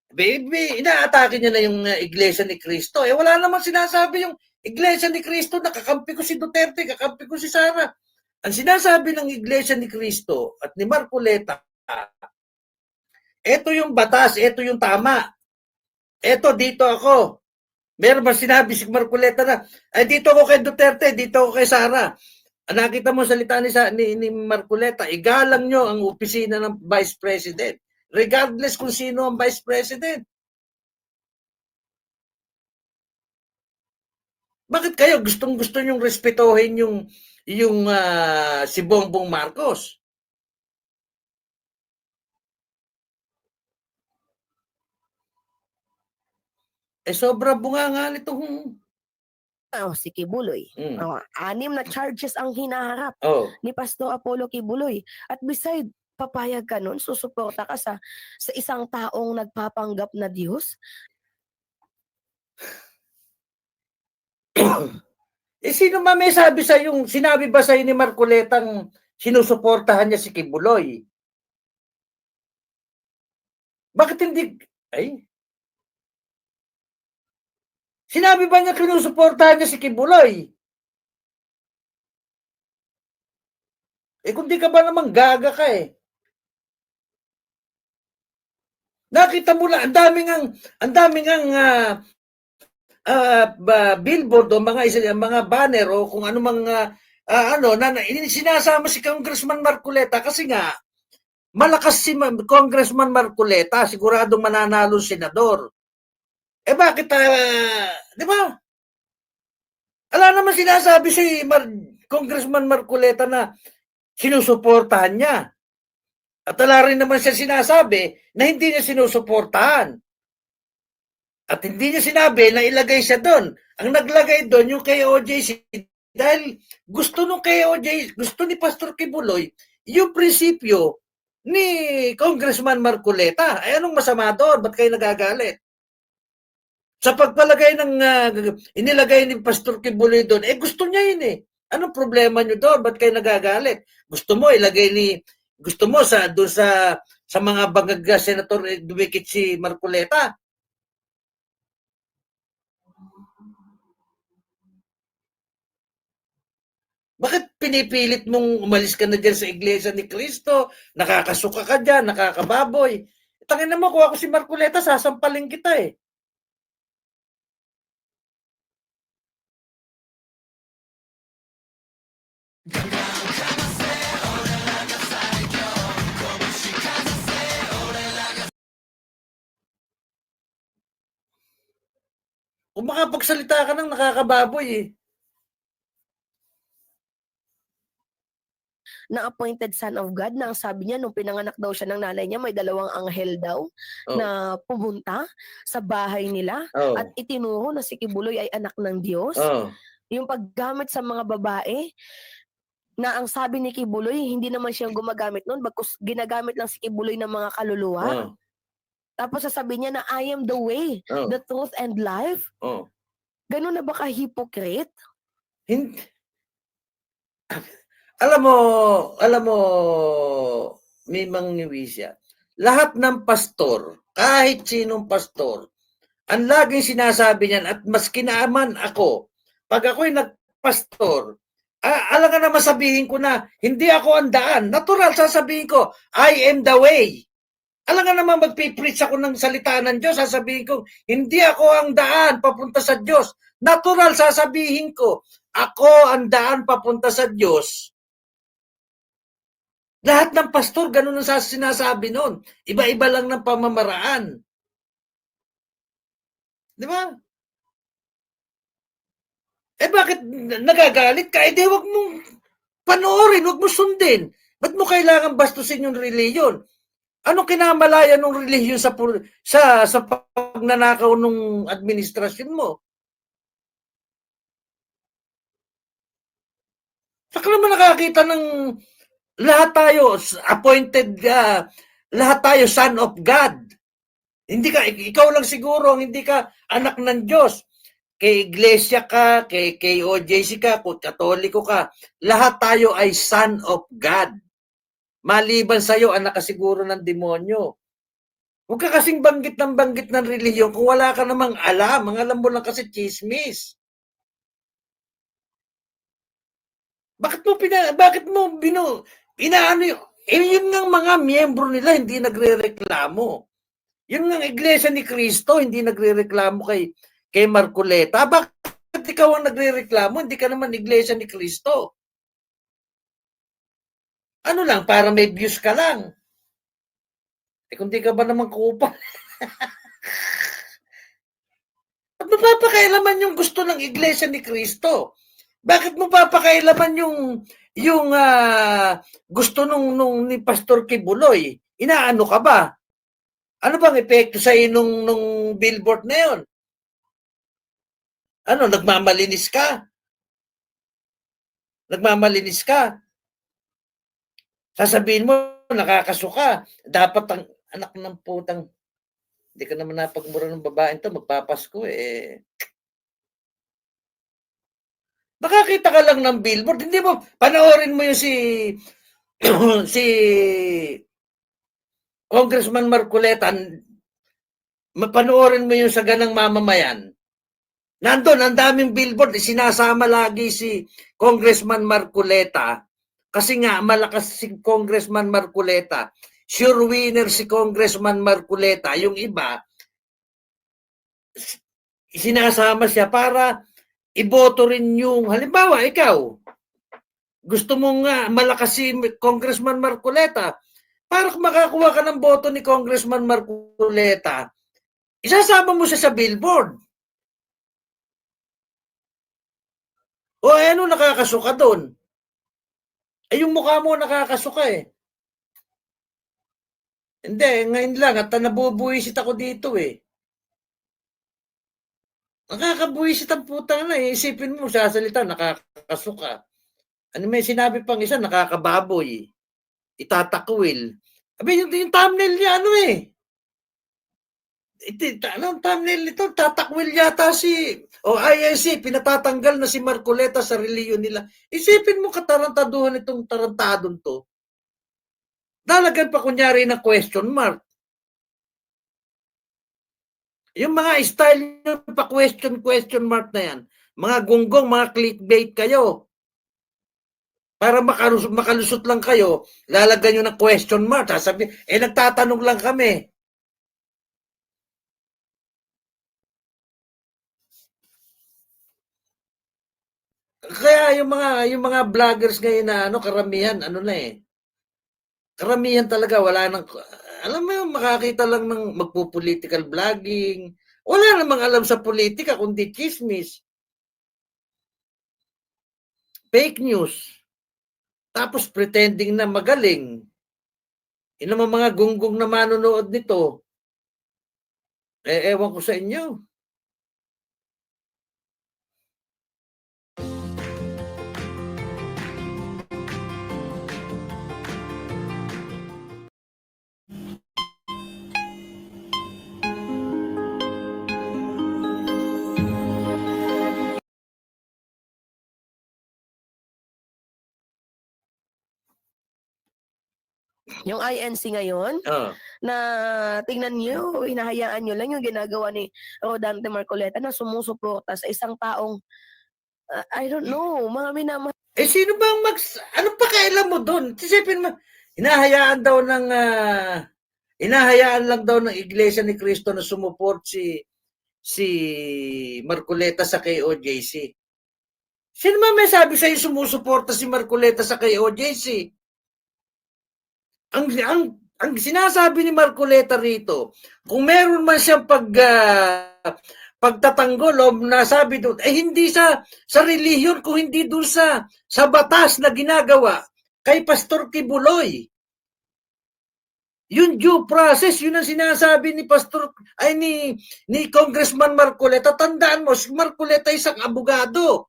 Baby, inaatake niya na yung Iglesia ni Cristo. Wala namang sinasabi yung Iglesia ni Cristo, nakakampi ko si Duterte, kakampi ko si Sara. Ang sinasabi ng Iglesia ni Cristo at ni Marcoleta, ito yung batas, ito yung tama. Eto, dito ako. Meron ba sinabi si Marcoleta na, dito ako kay Duterte, dito ako kay Sara. Nakita mo salita ni Marcoleta, igalang nyo ang opisina ng Vice President. Regardless kung sino ang Vice President. Bakit kayo gustong-gusto nyong respetuhin yung si Bongbong Marcos? Sobra bunga nitong si Kibuloy. 6 na charges ang hinaharap ni Pastor Apollo Kibuloy. At beside, papayag ka nun, susuporta ka sa isang taong nagpapanggap na Diyos? Sino may sinabi ba sa'yo ni Marcoletang sinusuportahan niya si Kibuloy? Bakit hindi? Sinabi ba niya sinusuportahan niya si Kibuloy? Kung di ka ba naman gaga ka Nakita mo lang, ang daming billboard o mga banner o kung ano mga sinasama si Congressman Marcoleta kasi nga malakas si Congressman Marcoleta, siguradong mananalo senador. Bakit di ba? Ala naman sinasabi si Congressman Marcoleta na sinusuportahan niya. At ala rin naman siya sinasabi na hindi niya sinusuportahan. At hindi niya sinabi na ilagay siya doon. Ang naglagay doon yung kay OJC dahil gusto ni Pastor Kibuloy yung prinsipyo ni Congressman Marcoleta. Anong masama doon? Ba't kayo nagagalit? Sa pagpalagay inilagay ni Pastor Kibuloy doon, gusto niya yun Anong problema niyo doon? Ba't kayo nagagalit? Gusto mo doon sa mga bangag senator dumikit si Marcoleta? Bakit pinipilit mong umalis ka na dyan sa Iglesia ni Cristo? Nakakasuka ka dyan, nakakababoy. Tangin na mo, kung ako si Marcoleta, sasampalin kita eh. Kung makapagsalita ka ng nakakababoy eh. Na appointed son of God na ang sabi niya nung pinanganak daw siya ng nanay niya, may 2 anghel daw na pumunta sa bahay nila at itinuro na si Kibuloy ay anak ng Diyos. Yung paggamit sa mga babae, na ang sabi ni Kibuloy, hindi naman siya gumagamit nun, bagkus ginagamit lang si Kibuloy ng mga kaluluwa. Tapos sasabihin niya na I am the way, the truth, and life. Ganun na ba ka-hypocrite? Hindi. Alam mo, Mimang Niwisya, lahat ng pastor, kahit sinong pastor, ang laging sinasabi niyan, at mas kinaaman ako, pag ako'y nagpastor, alam ka naman sabihin ko na, hindi ako ang daan. Natural, sasabihin ko, I am the way. Alam ka naman magpipreach ako ng salita ng Diyos, sasabihin ko, hindi ako ang daan papunta sa Diyos. Natural, sasabihin ko, ako ang daan papunta sa Diyos. Lahat ng pastor, ganun ang sinasabi nun. Iba-iba lang ng pamamaraan. Di ba? Eh bakit nagagalit ka? Eh di wag mong panoorin, wag mo sundin. Ba't mo kailangan bastusin yung reliyon? Ano kinamalaya ng reliyon sa pagnanakaw ng administrasyon mo? Saka naman nakakita ng lahat tayo appointed, lahat tayo son of God. Hindi ka, ikaw lang siguro, hindi ka anak ng Diyos. Kay iglesia ka, kay OJC ka, kung katoliko ka, lahat tayo ay son of God. Maliban sa'yo, anak ka siguro ng demonyo. Huwag ka kasing banggit ng relihiyon kung wala ka namang alam. Ang alam mo lang kasi chismis. Bakit mo inaano yun? Yun nga mga miyembro nila hindi nagre-reklamo. Yun nga iglesia ni Cristo hindi nagre-reklamo kay Marcoleta. Bakit ikaw ang nagre-reklamo? Hindi ka naman iglesia ni Cristo. Ano lang, para may views ka lang. Eh kung di ka ba naman kupal? At mapapakailaman yung gusto ng iglesia ni Cristo? Bakit mo papakailaman yung gusto nung ni Pastor Kibuloy? Inaano ka ba? Ano bang epekto sa nung billboard na yun? Ano, nagmamalinis ka? Nagmamalinis ka? Sasabihin mo, nakakasuka. Dapat ang anak ng putang, hindi ka naman napagmura ng babaeng to, magpapasko eh. Nakakita ka lang ng billboard, hindi mo, panoorin mo yung si Congressman Marcoleta, mapanoorin mo yung sa ganang mamamayan. Nandun, ang daming billboard, sinasama lagi si Congressman Marcoleta. Kasi nga, malakas si Congressman Marcoleta. Sure winner si Congressman Marcoleta. Yung iba, sinasama siya para iboto rin yung, halimbawa, ikaw, gusto mong malakas si Congressman Marcoleta, para makakuha ka ng boto ni Congressman Marcoleta, isasama mo siya sa billboard. O ano nakakasuka doon? Ay yung mukha mo nakakasuka eh. Hindi, ngayon lang at nabubuwisit ako dito eh. Nakakabuwisit ang putang na eh. Isipin mo, sasalita, nakakasuka. Ano may sinabi pang isa, nakakababoy. Itatakwil. Abi, yung thumbnail niya, ano eh. Anong thumbnail nito? Tatakwil yata IIC, pinatatanggal na si Marcoleta sa reliyon nila. Isipin mo katarantaduhan itong tarantadon to. Dalagan pa kunyari na question mark. Yung mga style nyo pa question mark na yan, mga gunggong, mga clickbait kayo. Para makalusot lang kayo, lalagyan nyo ng question mark. Sasabihin, nagtatanong lang kami. kaya yung mga vloggers ngayon na karamihan karamihan talaga wala nang alam mo yung makakita lang ng magpo-political vlogging. Wala namang alam sa politika kundi chismis. Fake news. Tapos pretending na magaling. Yun naman mga gunggong na manonood nito. Ewan ko sa inyo. Yung INC ngayon, na tingnan niyo, hinahayaan niyo lang yung ginagawa ni Rodante Marcoleta na sumusuporta sa isang taong, I don't know, mga sino bang ano pa kailan mo doon? Isipin mo, hinahayaan lang daw ng Iglesia ni Cristo na sumuport si Marcoleta sa KOJC. Sino ba may sabi sa'yo sumusuporta si Marcoleta sa KOJC? Ang sinasabi ni Marcoleta rito, kung meron man siyang pagtatanggol o nasabi doon, hindi sa relihiyon, kung hindi doon sa batas na ginagawa kay Pastor Kibuloy. Yung due process, yun ang sinasabi ni ni Congressman Marcoleta. Tandaan mo, si Marcoleta isang abogado.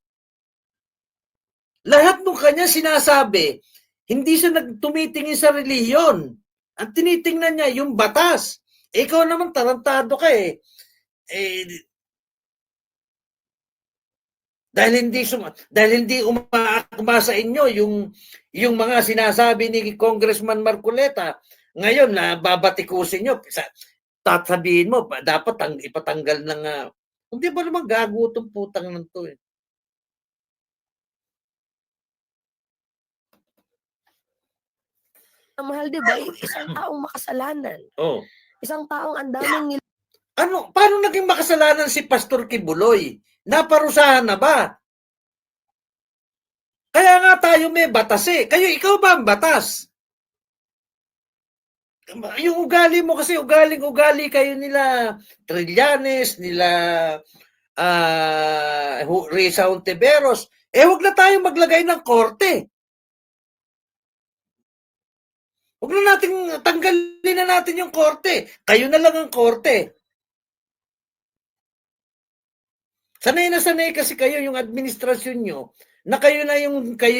Lahat ng kanya sinasabi, hindi siya tumitingin sa relihiyon. Ang tinitingnan niya yung batas. Ikaw naman tarantado ka dahil hindi umaakma sa inyo yung mga sinasabi ni Congressman Marcoleta. Ngayon na babatikusin nyo, sasabihin mo dapat ipatanggal ng hindi ba naman gago itong putang ng to mahal, di ba? Isang taong makasalanan. Isang taong ang daming paano naging makasalanan si Pastor Kibuloy? Naparusahan na ba? Kaya nga tayo may batas ikaw ba ang batas? Yung ugali mo kasi ugali kayo nila Trillanes, nila Risa Ontiveros. Huwag na tayo maglagay ng korte. Huwag na tanggalin na natin yung korte. Kayo na lang ang korte. Sanay na sanay kasi kayo yung administrasyon nyo na kayo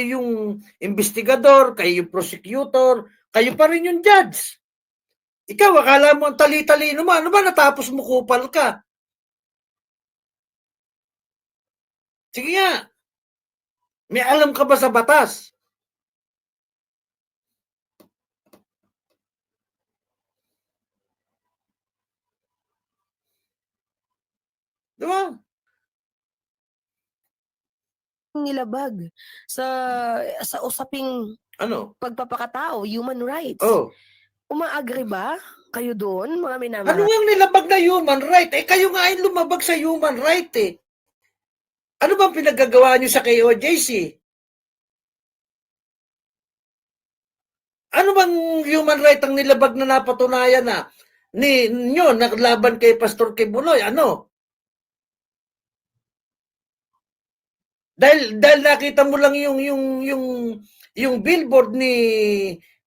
yung investigador, kayo yung prosecutor, kayo pa rin yung judge. Ikaw, akala mo ang tali-talino mo. Ano ba natapos mo kupal ka? Sige nga. May alam ka ba sa batas? Diba? nilabag sa usaping pagpapakatao, human rights. Umaagri ba kayo doon, mga minamahal? Ano yung nilabag na human right? Kayo nga ay lumabag sa human right Ano bang pinagagawa niyo sa KOJC? Ano bang human right ang nilabag na napatunayan na ninyo naglaban kay Pastor Kibuloy? Ano? Dahil nakita mo lang yung billboard ni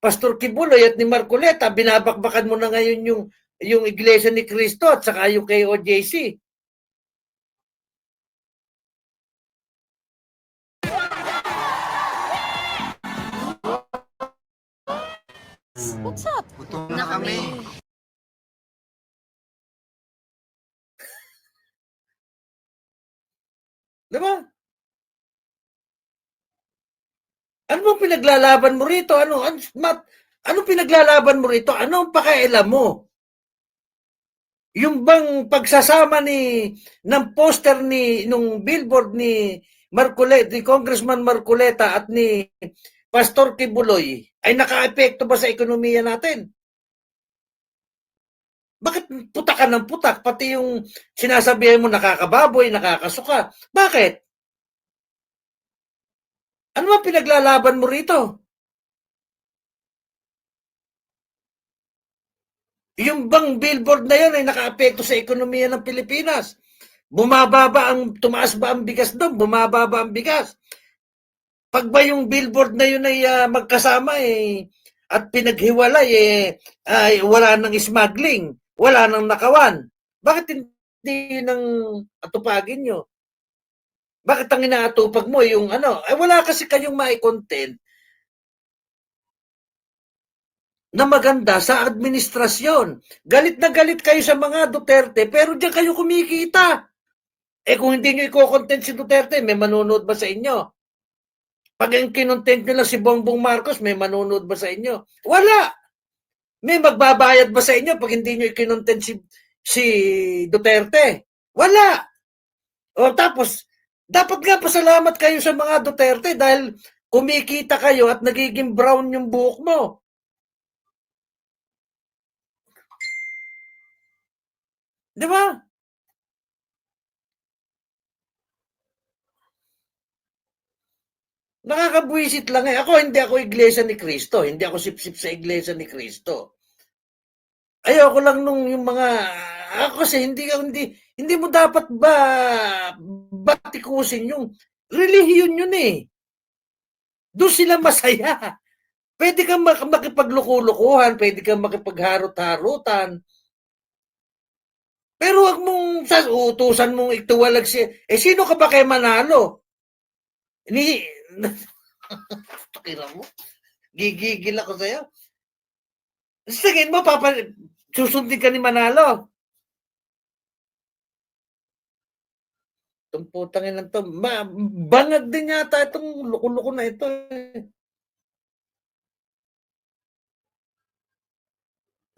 Pastor Kibuloy at ni Marcoleta, binabakbakan mo na ngayon yung Iglesia ni Cristo at saka yung KOJC. What's up? Gutom na kami. Diba? Ano bang pinaglalaban mo rito? Ano pinaglalaban mo rito? Ano ang pakialam mo? Yung bang pagsasama ng poster nung billboard ni Marcoleta, ni Congressman Marcoleta at ni Pastor Kibuloy ay naka-epekto ba sa ekonomiya natin? Bakit putak ka ng putak? Pati yung sinasabihan mo nakakababoy, nakakasuka. Bakit? Ano ba pinaglalaban mo rito? Yung bang billboard na yun ay nakaapekto sa ekonomiya ng Pilipinas. Tumaas ba ang bigas doon? Bumaba ba ang bigas? Pag ba yung billboard na yun ay magkasama at pinaghiwalay ay wala nang smuggling, wala nang nakawan. Bakit hindi nang atupagin nyo? Bakit ang inaatupag mo yung ano? Wala kasi kayong mai-content na maganda sa administrasyon. Galit na galit kayo sa mga Duterte, pero diyan kayo kumikita. Kung hindi nyo i-content si Duterte, may manonood ba sa inyo? Pag ang kinontent nyo lang si Bongbong Marcos, may manonood ba sa inyo? Wala! May magbabayad ba sa inyo pag hindi nyo i-content si Duterte? Wala! O tapos, dapat nga pasalamat kayo sa mga Duterte dahil kumikita kayo at nagiging brown yung buhok mo. Di ba? Nakakabwisit lang hindi ako iglesia ni Cristo. Hindi ako sip-sip sa iglesia ni Cristo. Ayoko lang nung yung mga ako kasi hindi mo dapat batikusin yung relihiyon yun eh. Doon sila masaya. Pwede kang makipagluko-lukuhan, pwede kang makipagharot-harutan. Pero wag mong utusan mong ituwalag siya. Sino ka ba kay manalo? Takira mo. Gigigil ako sa'yo. Sa tingin mo, susundin ka ni Manalo. Itong putangin lang to. Bangag din yata itong luko-luko na ito.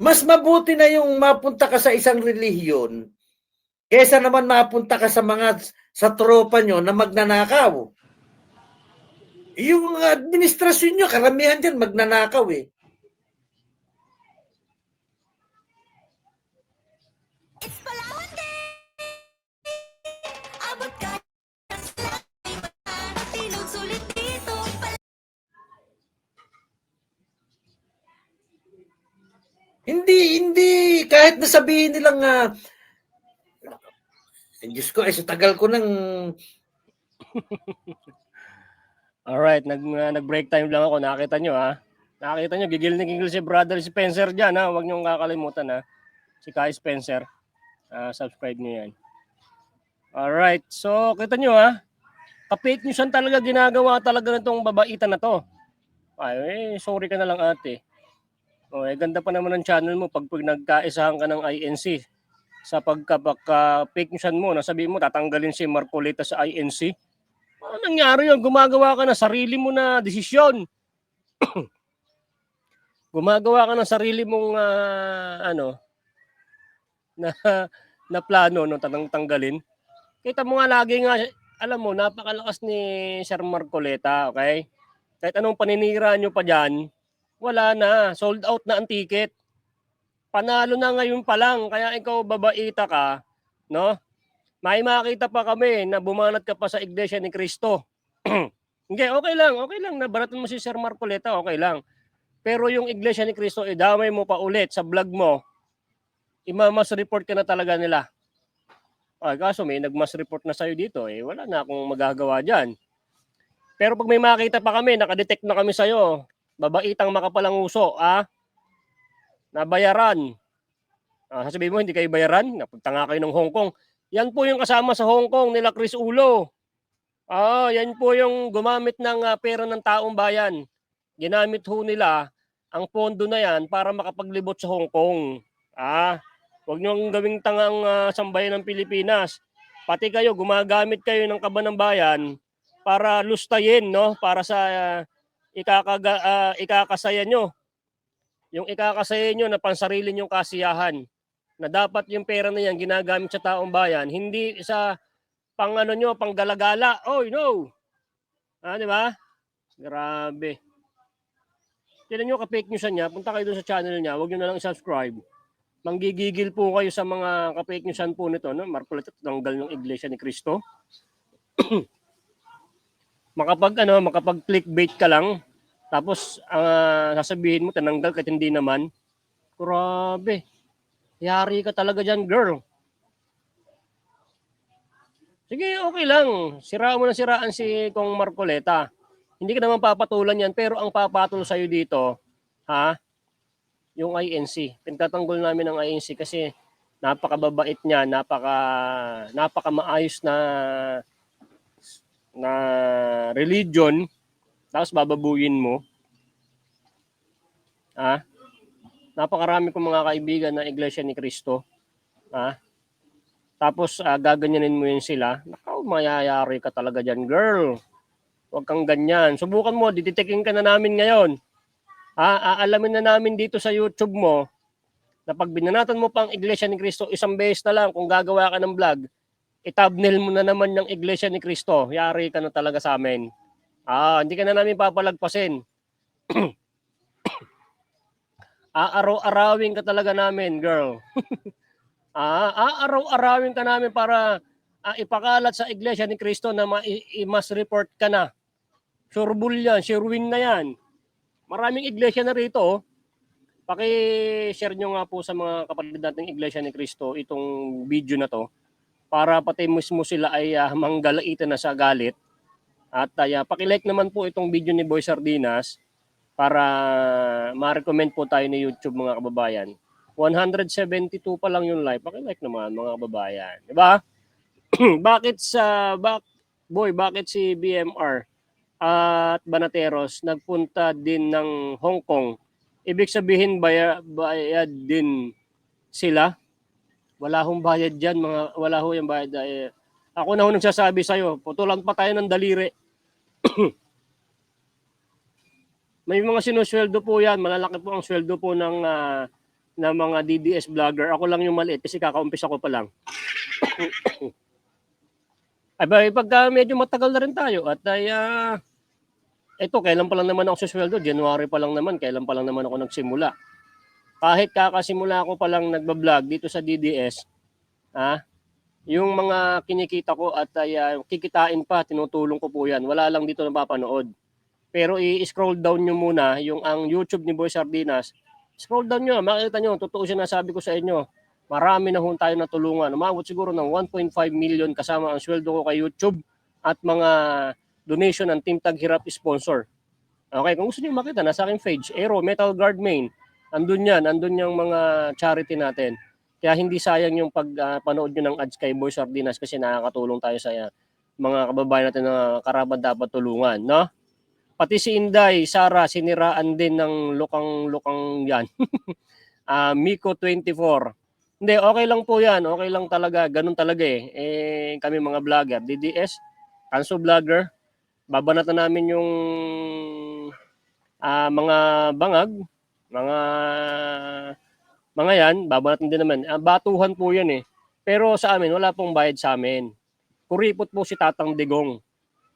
Mas mabuti na yung mapunta ka sa isang relihiyon kesa naman mapunta ka sa tropa nyo na magnanakaw. Yung administrasyon nyo, karamihan dyan magnanakaw eh. Hindi, kahit nasabihin nilang Diyos ko, sa tagal ko nang Alright, nag-break time lang ako. Nakita nyo ha. Nakita nyo, gigil na gigil si brother Spencer dyan ha. Huwag nyo kakalimutan ha. Si Kai Spencer. Subscribe nyo yan. Alright, so kita nyo ha. Ka-fake news yan talaga ginagawa talaga na itong babaitan na to. Sorry ka na lang ate. Ganda pa naman ng channel mo pag nagkaisahan ka ng INC. Sa pagka-fake newsan mo, nasabihin mo tatanggalin si Marcoleta sa INC. Ano nangyari yun? Gumagawa ka ng sarili mo na desisyon. Gumagawa ka ng sarili mong na plano no tanggalin. Kita mo nga lagi nga, alam mo, napakalakas ni Sir Marcoleta, okay? Kahit anong paninira nyo pa dyan, wala na. Sold out na ang ticket. Panalo na ngayon pa lang. Kaya ikaw babaita ka, no? May makita pa kami na bumanat ka pa sa Iglesia ni Cristo. Hindi, okay lang. Nabaratan mo si Sir Marcoleta, okay lang. Pero yung Iglesia ni Cristo, idamay mo pa ulit sa vlog mo, imamas report ka na talaga nila. Kaso may nagmas report na sa'yo dito, wala na akong magagawa dyan. Pero pag may makita pa kami, nakadetect na kami sa'yo, babaitang makapalang uso, nabayaran. Sasabihin mo, hindi kayo bayaran? Napunta nga kayo ng Hong Kong. Yan po yung kasama sa Hong Kong nila Chris Ulo. Yan po yung gumamit ng pera ng taong bayan. Ginamit ho nila ang pondo na yan para makapaglibot sa Hong Kong. Huwag nyo gawing tangang sambayan ng Pilipinas. Pati kayo, gumagamit kayo ng kaba ng bayan para lustayin, no? Para sa ikakasaya nyo. Yung ikakasaya nyo na pansarili nyong kasiyahan. Na dapat yung pera na yan ginagamit sa taong bayan, hindi sa panggalagala. No. Di ba? Grabe. Tignan nyo ka-fake news niya, punta kayo doon sa channel niya, huwag nyo na lang i-subscribe. Manggigigil po kayo sa mga ka-fake newsan po nito, no? Marcoleta, tanggal ng Iglesia ni Cristo. makapag clickbait ka lang, tapos sasabihin mo tinanggal kahit hindi naman. Grabe. Yari ka talaga dyan, girl. Sige, okay lang. Siraan mo na siraan si Kong Marcoleta. Hindi ka naman papatulan yan, pero ang papatol sa'yo dito, yung INC. Pinagtatanggol namin ang INC kasi napakababait niya, napaka maayos na religion, tapos bababuyin mo. Napakarami kong mga kaibigan na Iglesia ni Cristo. Tapos gaganyanin mo yun sila. Nakaw, mayayari ka talaga dyan, girl. Huwag kang ganyan. Subukan mo, dititikin ka na namin ngayon. Aalamin na namin dito sa YouTube mo na pag binanatan mo pang Iglesia ni Cristo, isang beses na lang kung gagawa ka ng vlog, i-thumbnail mo na naman yung Iglesia ni Cristo. Yari ka na talaga sa amin. Hindi ka na namin papalagpasin. Aaraw-arawin ka talaga namin, girl. Aaraw-arawin ka namin para ipakalat sa Iglesia ni Cristo na i-mass report ka na. Sureball yan, Sherwin na yan. Maraming iglesia na rito. Paki-share nyo nga po sa mga kapatid nating Iglesia ni Cristo itong video na to para pati mismo sila ay manggalaitan na sa galit. At paki-like naman po itong video ni Boy Sardinas para ma-recommend po tayo ni YouTube, mga kababayan. 172 pa lang yung like. Paki-like naman, mga kababayan. Diba? Bakit si BMR at Banateros nagpunta din ng Hong Kong? Ibig sabihin bayad din sila? Wala hong bayad dyan, wala ho yung bayad. Ako na ho nagsasabi sa'yo, putulan pa tayo ng daliri. May mga sinusweldo po yan, malalaki po ang sweldo po ng mga DDS vlogger. Ako lang yung maliit kasi kakaumpisa ko pa lang. Pagka medyo matagal na rin tayo at ito, kailan pa lang naman ako sa sweldo? January pa lang naman, kailan pa lang naman ako nagsimula. Kahit kakasimula ako pa lang nagbablog dito sa DDS, yung mga kinikita ko at kikitain pa, tinutulong ko po yan. Wala lang dito napapanood. Pero i-scroll down nyo muna yung ang YouTube ni Boy Sardinas. Scroll down nyo, makikita nyo, totoo siya nasabi ko sa inyo. Marami na hon tayo natulungan. Umabot siguro ng 1.5 million kasama ang sweldo ko kay YouTube at mga donation ng Team Taghirap sponsor. Okay, kung gusto niyo makita, nasa aking page, Aero, Metal Guard Main, andun yan, andun yung mga charity natin. Kaya hindi sayang yung pagpanood nyo ng ads kay Boy Sardinas kasi nakakatulong tayo sa mga kababayan natin na karapat dapat tulungan, no? Pati si Inday, Sara, siniraan din ng lukang yan. Miko 24. Hindi, okay lang po yan, okay lang talaga, ganun talaga kami mga vlogger, DDS, Kanso Vlogger, babanatan namin yung mga bangag, mga yan, babanatan din naman. Batuhan po yan Pero sa amin, wala pong bayad sa amin. Kuripot po si Tatang Digong.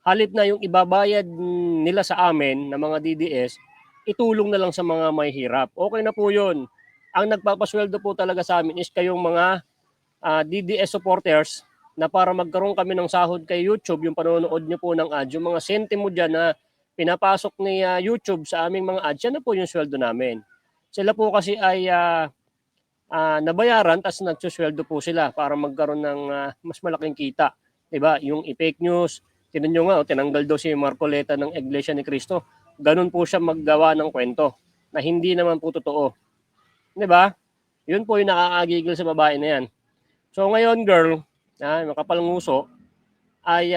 Halip na yung ibabayad nila sa amin na mga DDS, itulong na lang sa mga may hirap. Okay na po yun. Ang nagpapasweldo po talaga sa amin is kayong mga DDS supporters na para magkaroon kami ng sahod kay YouTube, yung panonood nyo po ng ads, yung mga sentimo dyan na pinapasok ni YouTube sa aming mga ads, yan na po yung sweldo namin. Sila po kasi ay nabayaran, tas nagsusweldo po sila para magkaroon ng mas malaking kita. Diba? Yung fake news, tinan nyo nga, tinanggal daw si Marcoleta ng Iglesia ni Cristo. Ganun po siya maggawa ng kwento na hindi naman po totoo. Diba? Yun po yung nakakagigil sa babae na yan. So ngayon, girl, makapal nguso, ay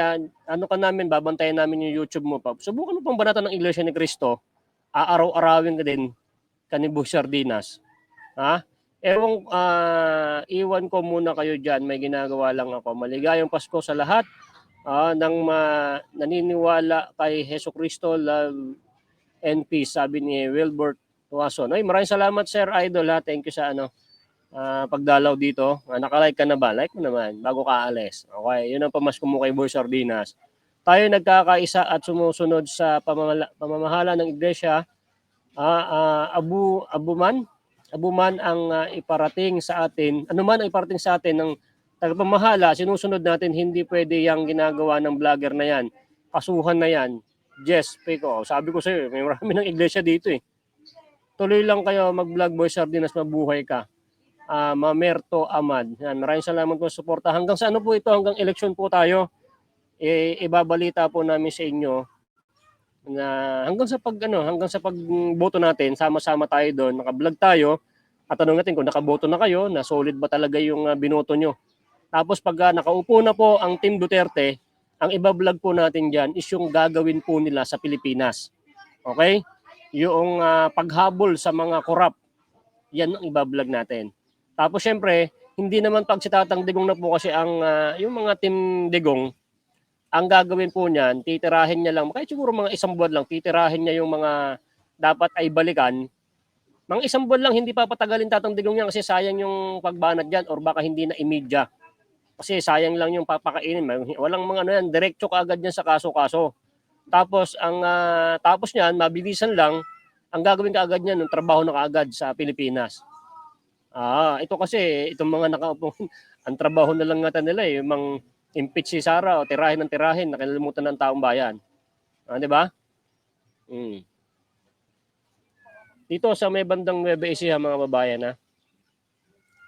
babantayan namin yung YouTube mo pa. Subukan mo pang banatan ng Iglesia ni Cristo, aaraw-arawin ka din kanibo Sardinas. Iwan ko muna kayo dyan, may ginagawa lang ako. Maligayang Pasko sa lahat ng naniniwala kay Hesus Cristo, love and peace, sabi ni Wilbert Tuason. Ay, maraming salamat, Sir Idol. Thank you sa pagdalaw dito. Nakalike ka na ba? Like mo naman bago ka alis. Okay, yun ang pamasko mo kay Boy Sardinas. Tayo nagkakaisa at sumusunod sa pamamahala ng iglesia. Abuman ang iparating sa atin. Ano man ang iparating sa atin ng tagapamahala, sinusunod natin, hindi pwede yung ginagawa ng vlogger na yan. kasuhan na yan, Jess, Peko, sabi ko sa'yo, may marami ng iglesia dito eh. Tuloy lang kayo mag-vlog, Boy Sardinas, mabuhay ka. Mamerto Amad. Yan, maraming salamat po sa suporta. Hanggang sa ano po ito, hanggang election po tayo, ibabalita po namin sa inyo na hanggang sa pagboto natin, sama-sama tayo doon, naka-vlog tayo, at tanong natin kung nakaboto na kayo, na solid ba talaga yung binoto nyo. Tapos pag nakaupo na po ang Team Duterte, ang iba-vlog po natin dyan is yung gagawin po nila sa Pilipinas. Okay? Yung paghabol sa mga korap, yan ang iba-vlog natin. Tapos syempre, hindi naman pag si Tatang Digong na po kasi ang yung mga Team Digong, ang gagawin po niyan, titirahin niya lang, kahit siguro mga isang buwan lang, titirahin niya yung mga dapat ay balikan. Mga isang buwan lang, hindi papatagalin Tatang Digong yan kasi sayang yung pagbanat dyan or baka hindi na imedya. Kasi sayang lang yung papakainin. Walang mga ano yan, diretso kaagad yan sa kaso-kaso. Tapos, tapos niyan, mabilisan lang, ang gagawin kaagad niyan, yung trabaho na kaagad sa Pilipinas. Ito kasi, itong mga nakaupo, ang trabaho na lang nga nila yung mga impeach si Sara o tirahin ng tirahin, nakalimutan ng taong bayan. Di ba? Dito sa may bandang Nueva Ecija, mga babayan,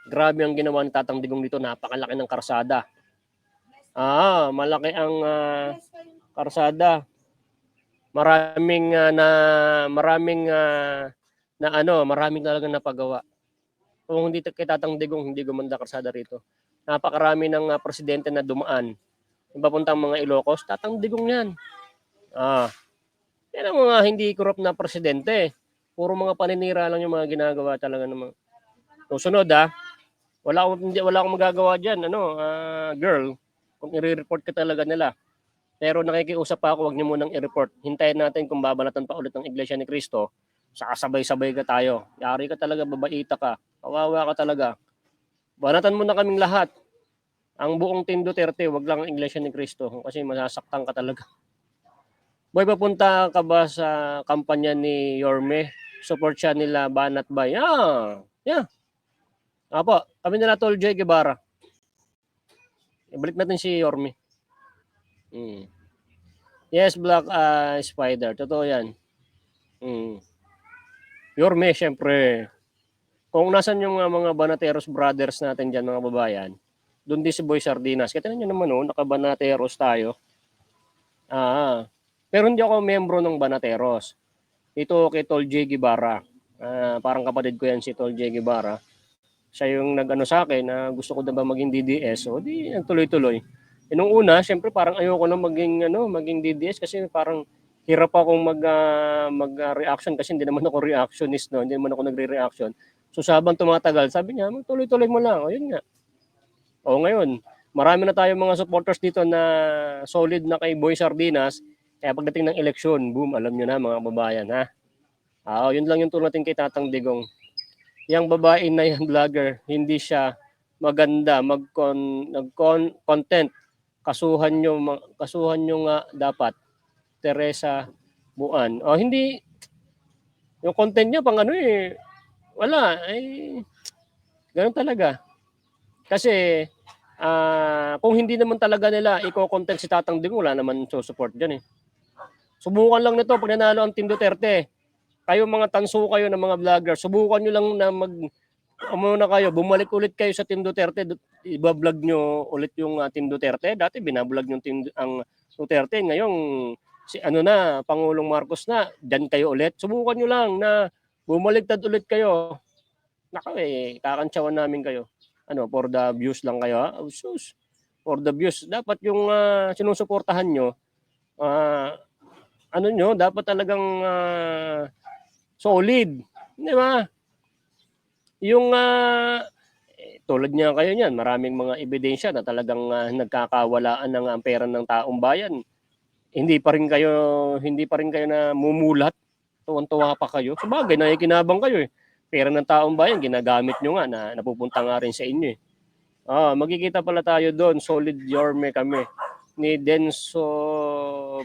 grabe ang ginawa ni Tatang Digong dito, napakalaki ng karsada. Malaki ang karsada. Maraming talagang napagawa. Kung hindi kay Tatang Digong, hindi gumanda karsada rito. Napakarami ng presidente na dumaan. Yung papuntang mga Ilocos, Tatang Digong yan. Yan ang mga hindi corrupt na presidente. Puro mga paninira lang yung mga ginagawa talaga ng mga. Susunod wala akong magagawa diyan, girl, kung i-report ka talaga nila. Pero nakikiusap pa ako, wag niyo munang i-report. Hintayin natin kung babalatan pa ulit ng Iglesia ni Cristo, saka sabay-sabay ka tayo. Yari ka talaga, babaita ka. Kawawa ka talaga. Banatan mo na kaming lahat. Ang buong Team Duterte, wag lang ang Iglesia ni Cristo kasi masasaktan ka talaga. Boy, papunta ka ba sa kampanya ni Yorme? Support siya nila Banat Bay. Yeah. Apo, kami nila Tol J. Guevara. Ibalik natin si Yorme. Yes, Black Spider. Totoo yan. Yorme, syempre. Kung nasan yung mga Banateros brothers natin dyan, mga babayan, doon din si Boy Sardinas. Kaya nyo naman, naka-Banateros tayo. Pero hindi ako membro ng Banateros. Ito kay Tol J. Guevara. Parang kapatid ko yan si Tol J. Guevara. Siya yung nag-ano sa akin na gusto ko na ba maging DDS. So, di nagtuloy-tuloy. Nung una, syempre parang ayoko na maging DDS kasi parang hirap akong mag-reaction kasi hindi naman ako reactionist, no? Hindi naman ako nagre-reaction. So, sabang tumatagal, sabi niya, tuloy-tuloy mo lang. O, yun nga. O, ngayon, marami na tayong mga supporters dito na solid na kay Boy Sardinas. Kaya pagdating ng eleksyon, boom, alam nyo na mga babayan, ha? Yun lang yung turo natin kay Tatang Digong. Yang babae na yan, vlogger, hindi siya maganda, mag-content. Kasuhan nyo nga dapat, Teresa Buan. Hindi, yung content niya pang wala, ganun talaga. Kasi, kung hindi naman talaga nila i-content si Tatang Digong, wala naman support dyan Subukan lang nito pag nanalo ang Team Duterte. Kayo mga tanso kayo ng mga vlogger, subukan nyo lang na bumalik ulit kayo sa Team Duterte, i-vlog nyo ulit yung Team Duterte. Dati binablog yung ang Duterte, ngayon Pangulong Marcos na, dyan kayo ulit. Subukan nyo lang na bumaligtad ulit kayo. Kakantsawan namin kayo. For the views lang kayo, for the views. Dapat yung sinusuportahan nyo, dapat talagang solid. Di ba? Yung tulad niya kayo niyan, maraming mga ebidensya na talagang nagkakawalaan ng pera ng taong bayan. Hindi pa rin kayo na mumulat. Tuwan-tuwa pa kayo. Sabagay, nakikinabang kayo Pera ng taong bayan, ginagamit nyo nga na napupunta nga rin sa inyo Magkikita pala tayo doon. Solid Yorme kami. Ni Densabol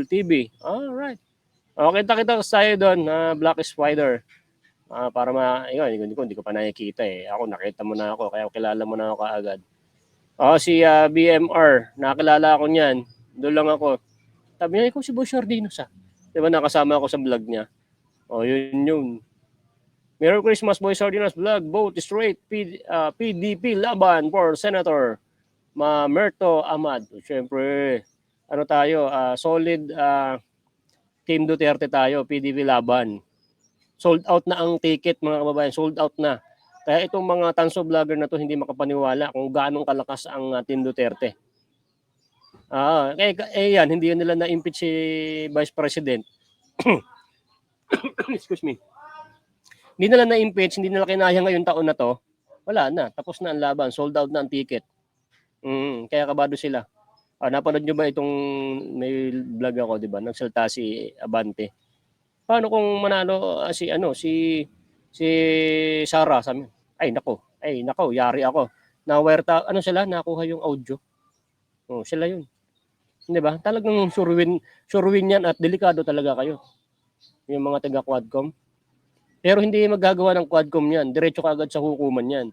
TV. Alright. Kita tayo doon, Black Spider. Para hindi ko pa nakikita Ako, nakita mo na ako, kaya kilala mo na ako kaagad. Si BMR, nakakilala ako niyan. Doon lang ako. Sabi niya, ikaw si Boy Sardinas ah. Di ba nakasama ako sa vlog niya? Yun. Merry Christmas, Boy Sardinas vlog. Vote straight PDP laban for Senator Mamerto Amad. Siyempre, ano tayo, solid Team Duterte tayo, PDP laban. Sold out na ang ticket mga kababayan, sold out na. Kaya itong mga tanso vlogger na to hindi makapaniwala kung gaano kalakas ang Team Duterte. Yan, hindi nila na-impeach si Vice President. Excuse me. Hindi nila na-impeach, hindi nila kinaya ngayon taon na to. Wala na, tapos na ang laban, sold out na ang ticket. Kaya kabado sila. Napanood nyo ba itong may vlog ako, di ba? Nagsalta si Abante. Paano kung manalo si Sara, sabi, ay nako, yari ako. Sila nakuha yung audio. Sila yun. 'Di ba? Talagang surwin yan at delikado talaga kayo. Yung mga taga Quadcom. Pero hindi magagawa ng Quadcom yan. Diretso kaagad sa hukuman yan.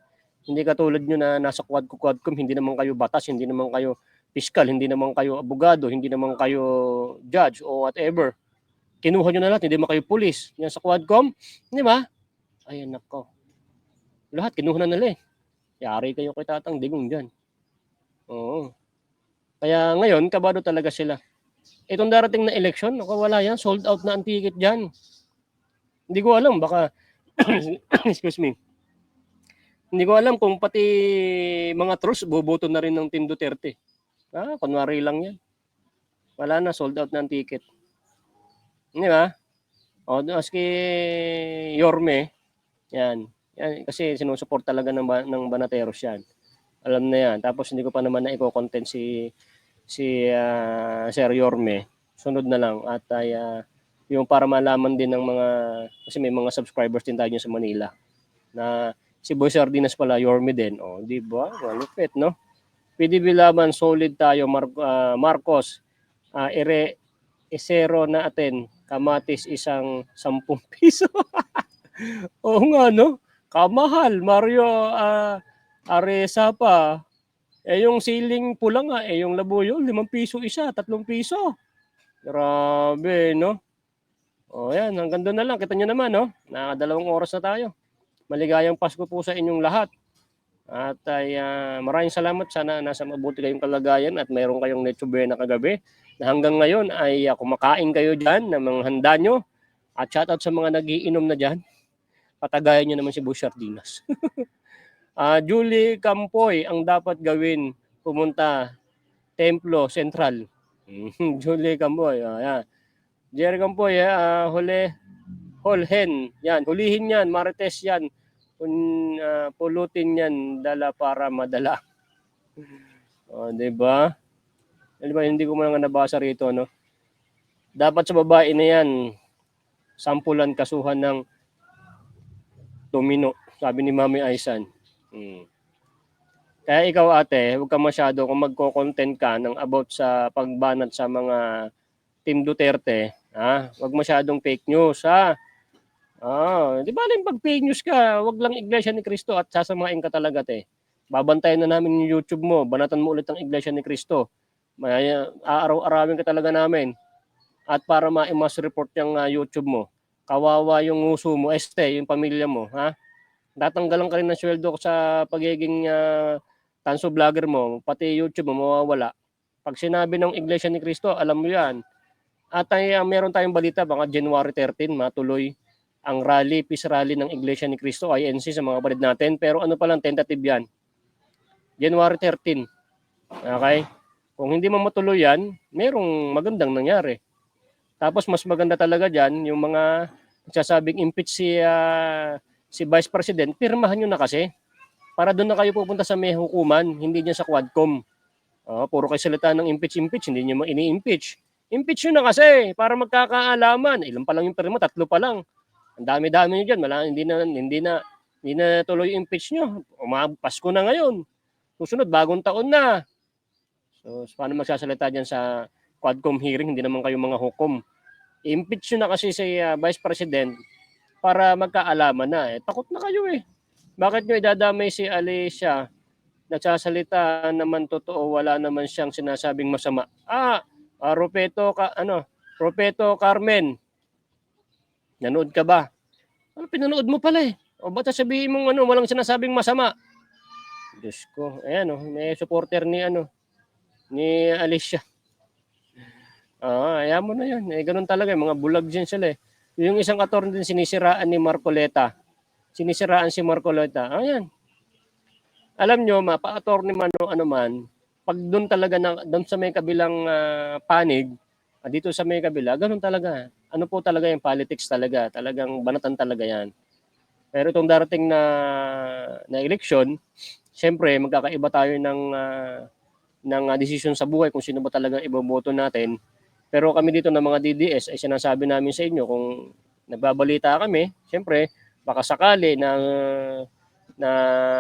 Hindi katulad nyo na nasa Quadcom, hindi naman kayo batas, hindi naman kayo piskal, hindi naman kayo abogado, hindi naman kayo judge o whatever. Kinuha nyo na lahat, hindi naman kayo pulis. Yan sa Quadcom, di ba? Ayan nako. Lahat kinuha na nila eh. Yari kayo kay Tatang Digong dyan. Oo. Kaya ngayon, kabado talaga sila. Itong darating na election, wala yan. Sold out na ang ticket dyan. Hindi ko alam, baka, excuse me. Hindi ko alam kung pati mga trust boboto na rin ng Team Duterte. Kunwari lang yan. Wala na, sold out na ang ticket. Di ba? Maski Yorme, yan, kasi sinusuport talaga ng Banateros yan. Alam na yan. Tapos hindi ko pa naman na i-content si Sir Yorme. Sunod na lang at yung para malaman din ng mga, kasi may mga subscribers din tayo sa Manila na si Boy Sardinas pala, Yorme din. Di ba? Malupit, no? PDB laban, solid tayo. Marcos, zero na atin. Kamatis isang 10 piso. Oo nga, no? Kamahal. Mario Aresa pa. Yung siling pula nga, yung labuyo, 5 piso isa, 3 piso. Grabe, no? Yan, hanggang doon na lang. Kita nyo naman, no? Nakadalawang oras na tayo. Maligayang Pasko po sa inyong lahat. At maraming salamat. Sana nasa mabuti kayong kalagayan at mayroon kayong netsubena kagabi. Na hanggang ngayon ay kumakain kayo dyan ng mga handa nyo. At shoutout sa mga nagiinom na dyan. Patagayan nyo naman si Boy Sardinas. Julie Campoy, ang dapat gawin, pumunta Templo Central. Julie Campoy, yan. Jerry Campoy, Holhen, yan, hulihin yan, marites yan, pulutin yan, dala para madala. Diba? Diba, hindi ko mga nabasa rito, no? Dapat sa babae na yan, sampulan kasuhan ng domino, sabi ni Mami Aisan. Kaya ikaw ate, huwag ka masyado kung magko-content ka ng about sa pagbanat sa mga Team Duterte, huwag masyadong fake news, di ba rin pag fake news ka, huwag lang Iglesia ni Cristo at sasamain ka talaga, te. Babantayan na namin yung YouTube mo, banatan mo ulit ang Iglesia ni Cristo. Aaraw-arawin ka talaga namin. At para ma-mas report yung YouTube mo, kawawa yung uso mo, yung pamilya mo, tatanggalan ka rin ng sweldo sa pagiging tanso vlogger mo, pati YouTube mo mawawala. Pag sinabi ng Iglesia ni Cristo, alam mo yan. At meron tayong balita, baka January 13, matuloy ang rally, peace rally ng Iglesia ni Cristo, INC sa mga kapatid natin. Pero ano pa lang, tentative yan. January 13. Okay? Kung hindi mo matuloy yan, merong magandang nangyari. Tapos mas maganda talaga dyan, yung mga nagsasabing impeach si Vice President, pirmahan nyo na kasi. Para doon na kayo pupunta sa may hukuman, hindi dyan sa Quadcom. Puro kayo salita ng impeach, hindi nyo ini-impeach. Impeach nyo na kasi, para magkakaalaman. Ilan pa lang yung pirma, 3 pa lang. Ang dami-dami nyo dyan, hindi na tuloy impeach nyo. Pasko na ngayon. Susunod, bagong taon na. So, paano magsasalita dyan sa Quadcom hearing, hindi naman kayo mga hukom. Impeach nyo na kasi si Vice President para magkaalaman na. Takot na kayo eh. Bakit nyo idadamay si Alicia nagsasalita naman totoo, wala naman siyang sinasabing masama. Ropeto Carmen, nanood ka ba? Ano, pinanood mo pala eh. O ba't sabihin mong walang sinasabing masama? Diyos ko, ayan may supporter ni Alicia. Ayan mo na yun. Ganun talaga, mga bulag din sila eh. Yung isang attorney din sinisiraan ni Marcoleta. Sinisiraan si Marcoleta. Ayan. Alam nyo, mapa-attorney man o ano man, pag doon talaga, doon sa may kabilang panig, dito sa may kabila, ganun talaga. Ano po talaga yung politics talaga. Talagang banatan talaga yan. Pero itong darating na eleksyon, siyempre, magkakaiba tayo ng desisyon sa buhay kung sino ba talaga iboboto natin. Pero kami dito ng mga DDS ay sinasabi namin sa inyo kung nagbabalita kami, siyempre baka sakali na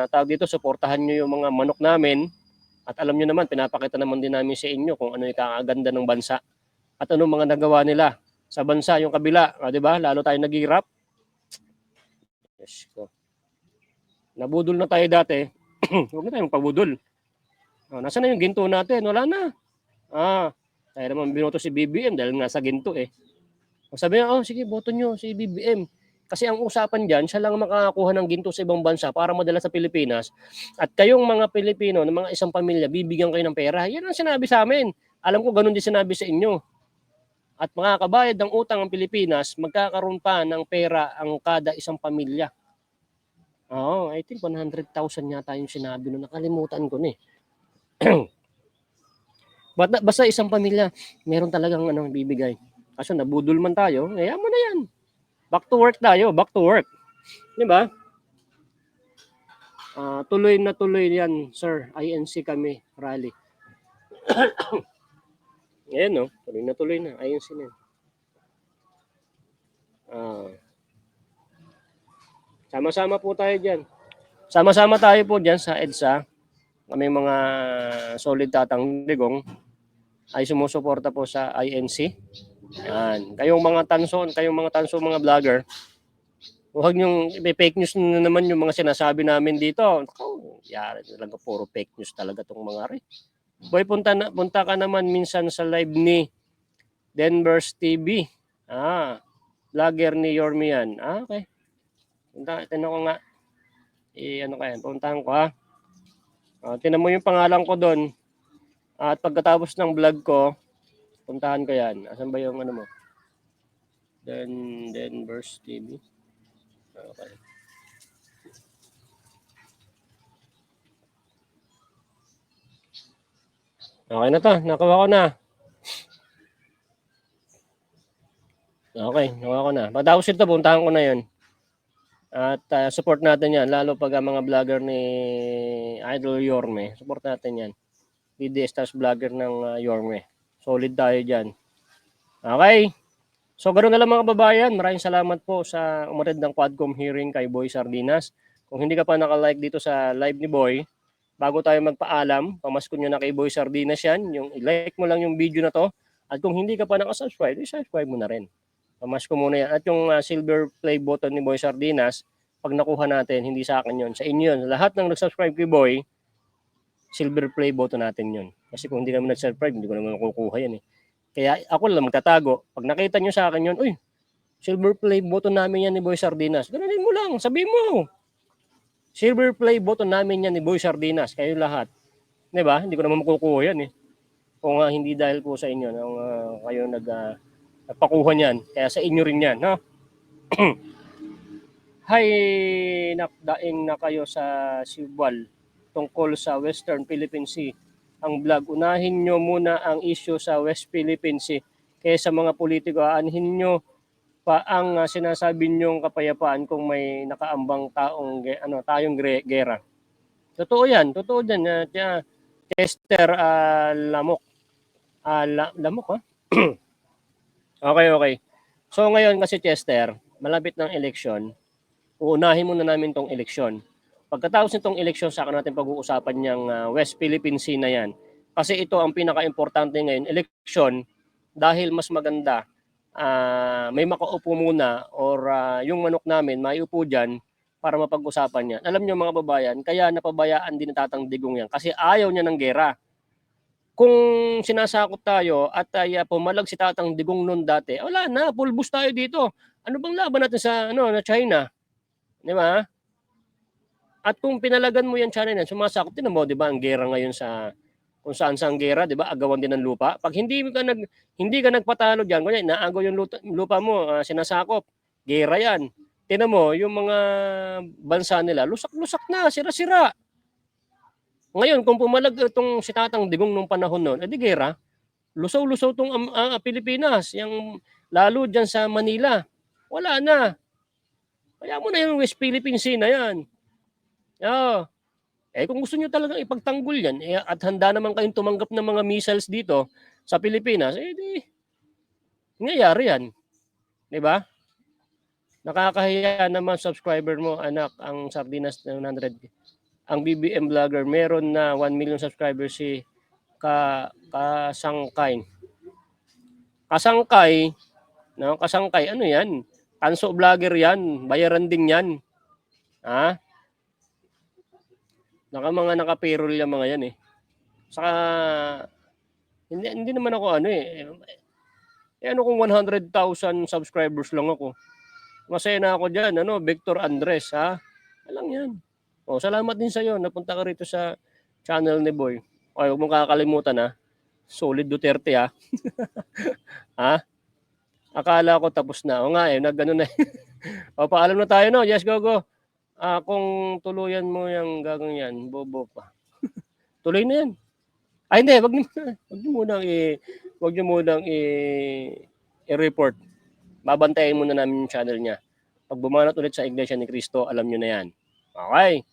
tawag dito, suportahan nyo yung mga manok namin at alam nyo naman, pinapakita naman din namin sa inyo kung ano yung kakaganda ng bansa at anong mga nagawa nila sa bansa yung kabila, di ba? Lalo tayo naghihirap. Yes ko. Nabudol na tayo dati. Huwag na tayong pabudol. Nasaan na yung ginto natin? Wala na. Tayo naman binoto si BBM dahil nga sa ginto eh. Sabi niya, sige, boto nyo si BBM. Kasi ang usapan dyan, siya lang makakakuha ng ginto sa ibang bansa para madala sa Pilipinas. At kayong mga Pilipino, ng mga isang pamilya, bibigyan kayo ng pera. Yan ang sinabi sa amin. Alam ko ganun din sinabi sa inyo. At makakabayad ng utang ang Pilipinas, magkakaroon pa ng pera ang kada isang pamilya. I think 100,000 yata yung sinabi no. Nakalimutan ko na eh. Basta isang pamilya, meron talagang bibigay. Kaso nabudol man tayo, mo na yan. Back to work tayo, back to work. Di ba? Tuloy na tuloy yan, sir. INC kami, rally. Ayan tuloy na, INC na. Sama-sama po tayo dyan. Sama-sama tayo po dyan sa EDSA. Kami mga solid tatang digong ay sumusuporta po sa INC. Yan. Kayong mga tanso, mga vlogger, huwag niyong fake news na naman yung mga sinasabi namin dito. Yari talaga, puro fake news talaga tong mga rin. Boy, punta ka naman minsan sa live ni Denver's TV. Vlogger ni Yorme yan. Okay. Tinan ko nga. Puntahan ko ha. Tinan mo yung pangalan ko doon. At pagkatapos ng vlog ko, puntahan ko yan. Asan ba yung mo? Denver's TV. Okay. Okay na to. Nakuha ko na. Okay, nakuha ko na. Pagkatapos ito, puntahan ko na yun. At support natin yan. Lalo pag ang mga vlogger ni Idol Yorme. Support natin yan. DDS Stars vlogger ng Yorme. Solid tayo dyan. Okay. So, ganoon na lang mga kababayan. Maraming salamat po sa umatid ng Quadcom hearing kay Boy Sardinas. Kung hindi ka pa nakalike dito sa live ni Boy, bago tayo magpaalam, pamaskon nyo na kay Boy Sardinas yan. Yung i-like mo lang yung video na to. At kung hindi ka pa nakasubscribe, i-subscribe mo na rin. Pamasko muna yan. At yung silver play button ni Boy Sardinas, pag nakuha natin, hindi sa akin yun. Sa inyo yun. Lahat ng nag-subscribe kay Boy, silver play button natin yun. Kasi kung hindi naman nag-subscribe, hindi ko naman makukuha yan eh. Kaya ako lang magtatago. Pag nakita nyo sa akin yun, uy, silver play button namin yan ni Boy Sardinas. Ganoon mo lang, sabihin mo. Silver play button namin yan ni Boy Sardinas. Kayo lahat. Diba? Hindi ko naman makukuha yan eh. Kung hindi dahil po sa inyo, kayo nagpakuha niyan. Kaya sa inyo rin yan. No? Hay, nakdaing na kayo sa Sibwal tungkol sa Western Philippine Sea. Ang vlog, unahin nyo muna ang issue sa West Philippine Sea. Kaya sa mga politiko, aanhin nyo pa ang sinasabi nyong kapayapaan kung may nakaambang tayong gera. Totoo yan. Chester Lamok. Lamok ha? Okay. So ngayon kasi Chester, malapit ng eleksyon, uunahin muna namin tong eleksyon. Pagkatapos nitong eleksyon, saka natin pag-uusapan niyang West Philippine Sea na yan. Kasi ito ang pinaka-importante ngayon, eleksyon, dahil mas maganda, may makaupo muna or yung manok namin, maiupo dyan para mapag-usapan yan. Alam niyo mga babayan, kaya napabayaan din ng Tatang Digong yan kasi ayaw niya ng gera. Kung sinasakop tayo at pumalag si Tatang Digong noon dati, wala na, pulbos tayo dito. Ano bang laban natin sa na China? Di ba? At kung pinalagan mo yan China yan, sumasakop din mo, di ba, ang gera ngayon sa kung saan ang gera, di ba? Agawan din ng lupa. Pag hindi ka nagpatalo diyan, kunya naagaw yung lupa mo, sinasakop. Gera yan. Tingnan mo, yung mga bansa nila, lusak-lusak na, sira-sira. Ngayon, kung pumalag itong si Tatang Digong nung panahon noon, edi gera, lusaw-lusaw itong Pilipinas, yung, lalo dyan sa Manila. Wala na. Kaya mo na yung West Philippine Sea na yan. Kung gusto nyo talagang ipagtanggol yan, at handa naman kayong tumanggap ng mga missiles dito sa Pilipinas, di, nangyayari yan. Di ba? Nakakahiya naman subscriber mo, anak, ang Sardinas 100. Ang BBM vlogger, meron na 1 million subscribers si Kasangkay. Kasangkay, no? Kasangkay, ano yan? Tanso vlogger yan, bayaran din yan. Ha? Mga naka-payroll yung mga yan eh. Saka, hindi naman ako ano eh. Ano kung 100,000 subscribers lang ako. Masaya na ako dyan, Victor Andres, ha? Alang yan. Salamat din sa'yo. Napunta ka rito sa channel ni Boy. Huwag mong kakalimutan, ha? Solid Duterte, ha? Ha? Akala ko tapos na. O nga, nag-ano na. Paalam na tayo, no? Yes, go. Kung tuluyan mo yung gagawin yan, bobo pa. Tuloy na yan. Hindi, wag niyo munang i-report. Babantayan muna namin yung channel niya. Pag bumanat ulit sa Iglesia ni Cristo, alam niyo na yan. Okay.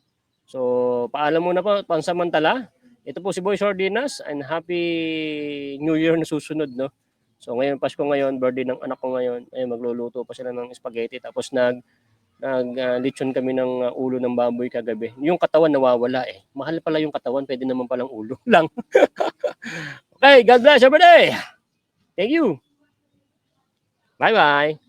So, paalam muna po, pansamantala. Ito po si Boy Sardinas, and Happy New Year na susunod, no? So, ngayon, Pasko ngayon, birthday ng anak ko ngayon. Ayun, magluluto pa sila ng spaghetti. Tapos lechon kami ng ulo ng baboy kagabi. Yung katawan nawawala eh. Mahal pala yung katawan, pwede naman palang ulo lang. Okay, God bless everybody. Thank you. Bye-bye.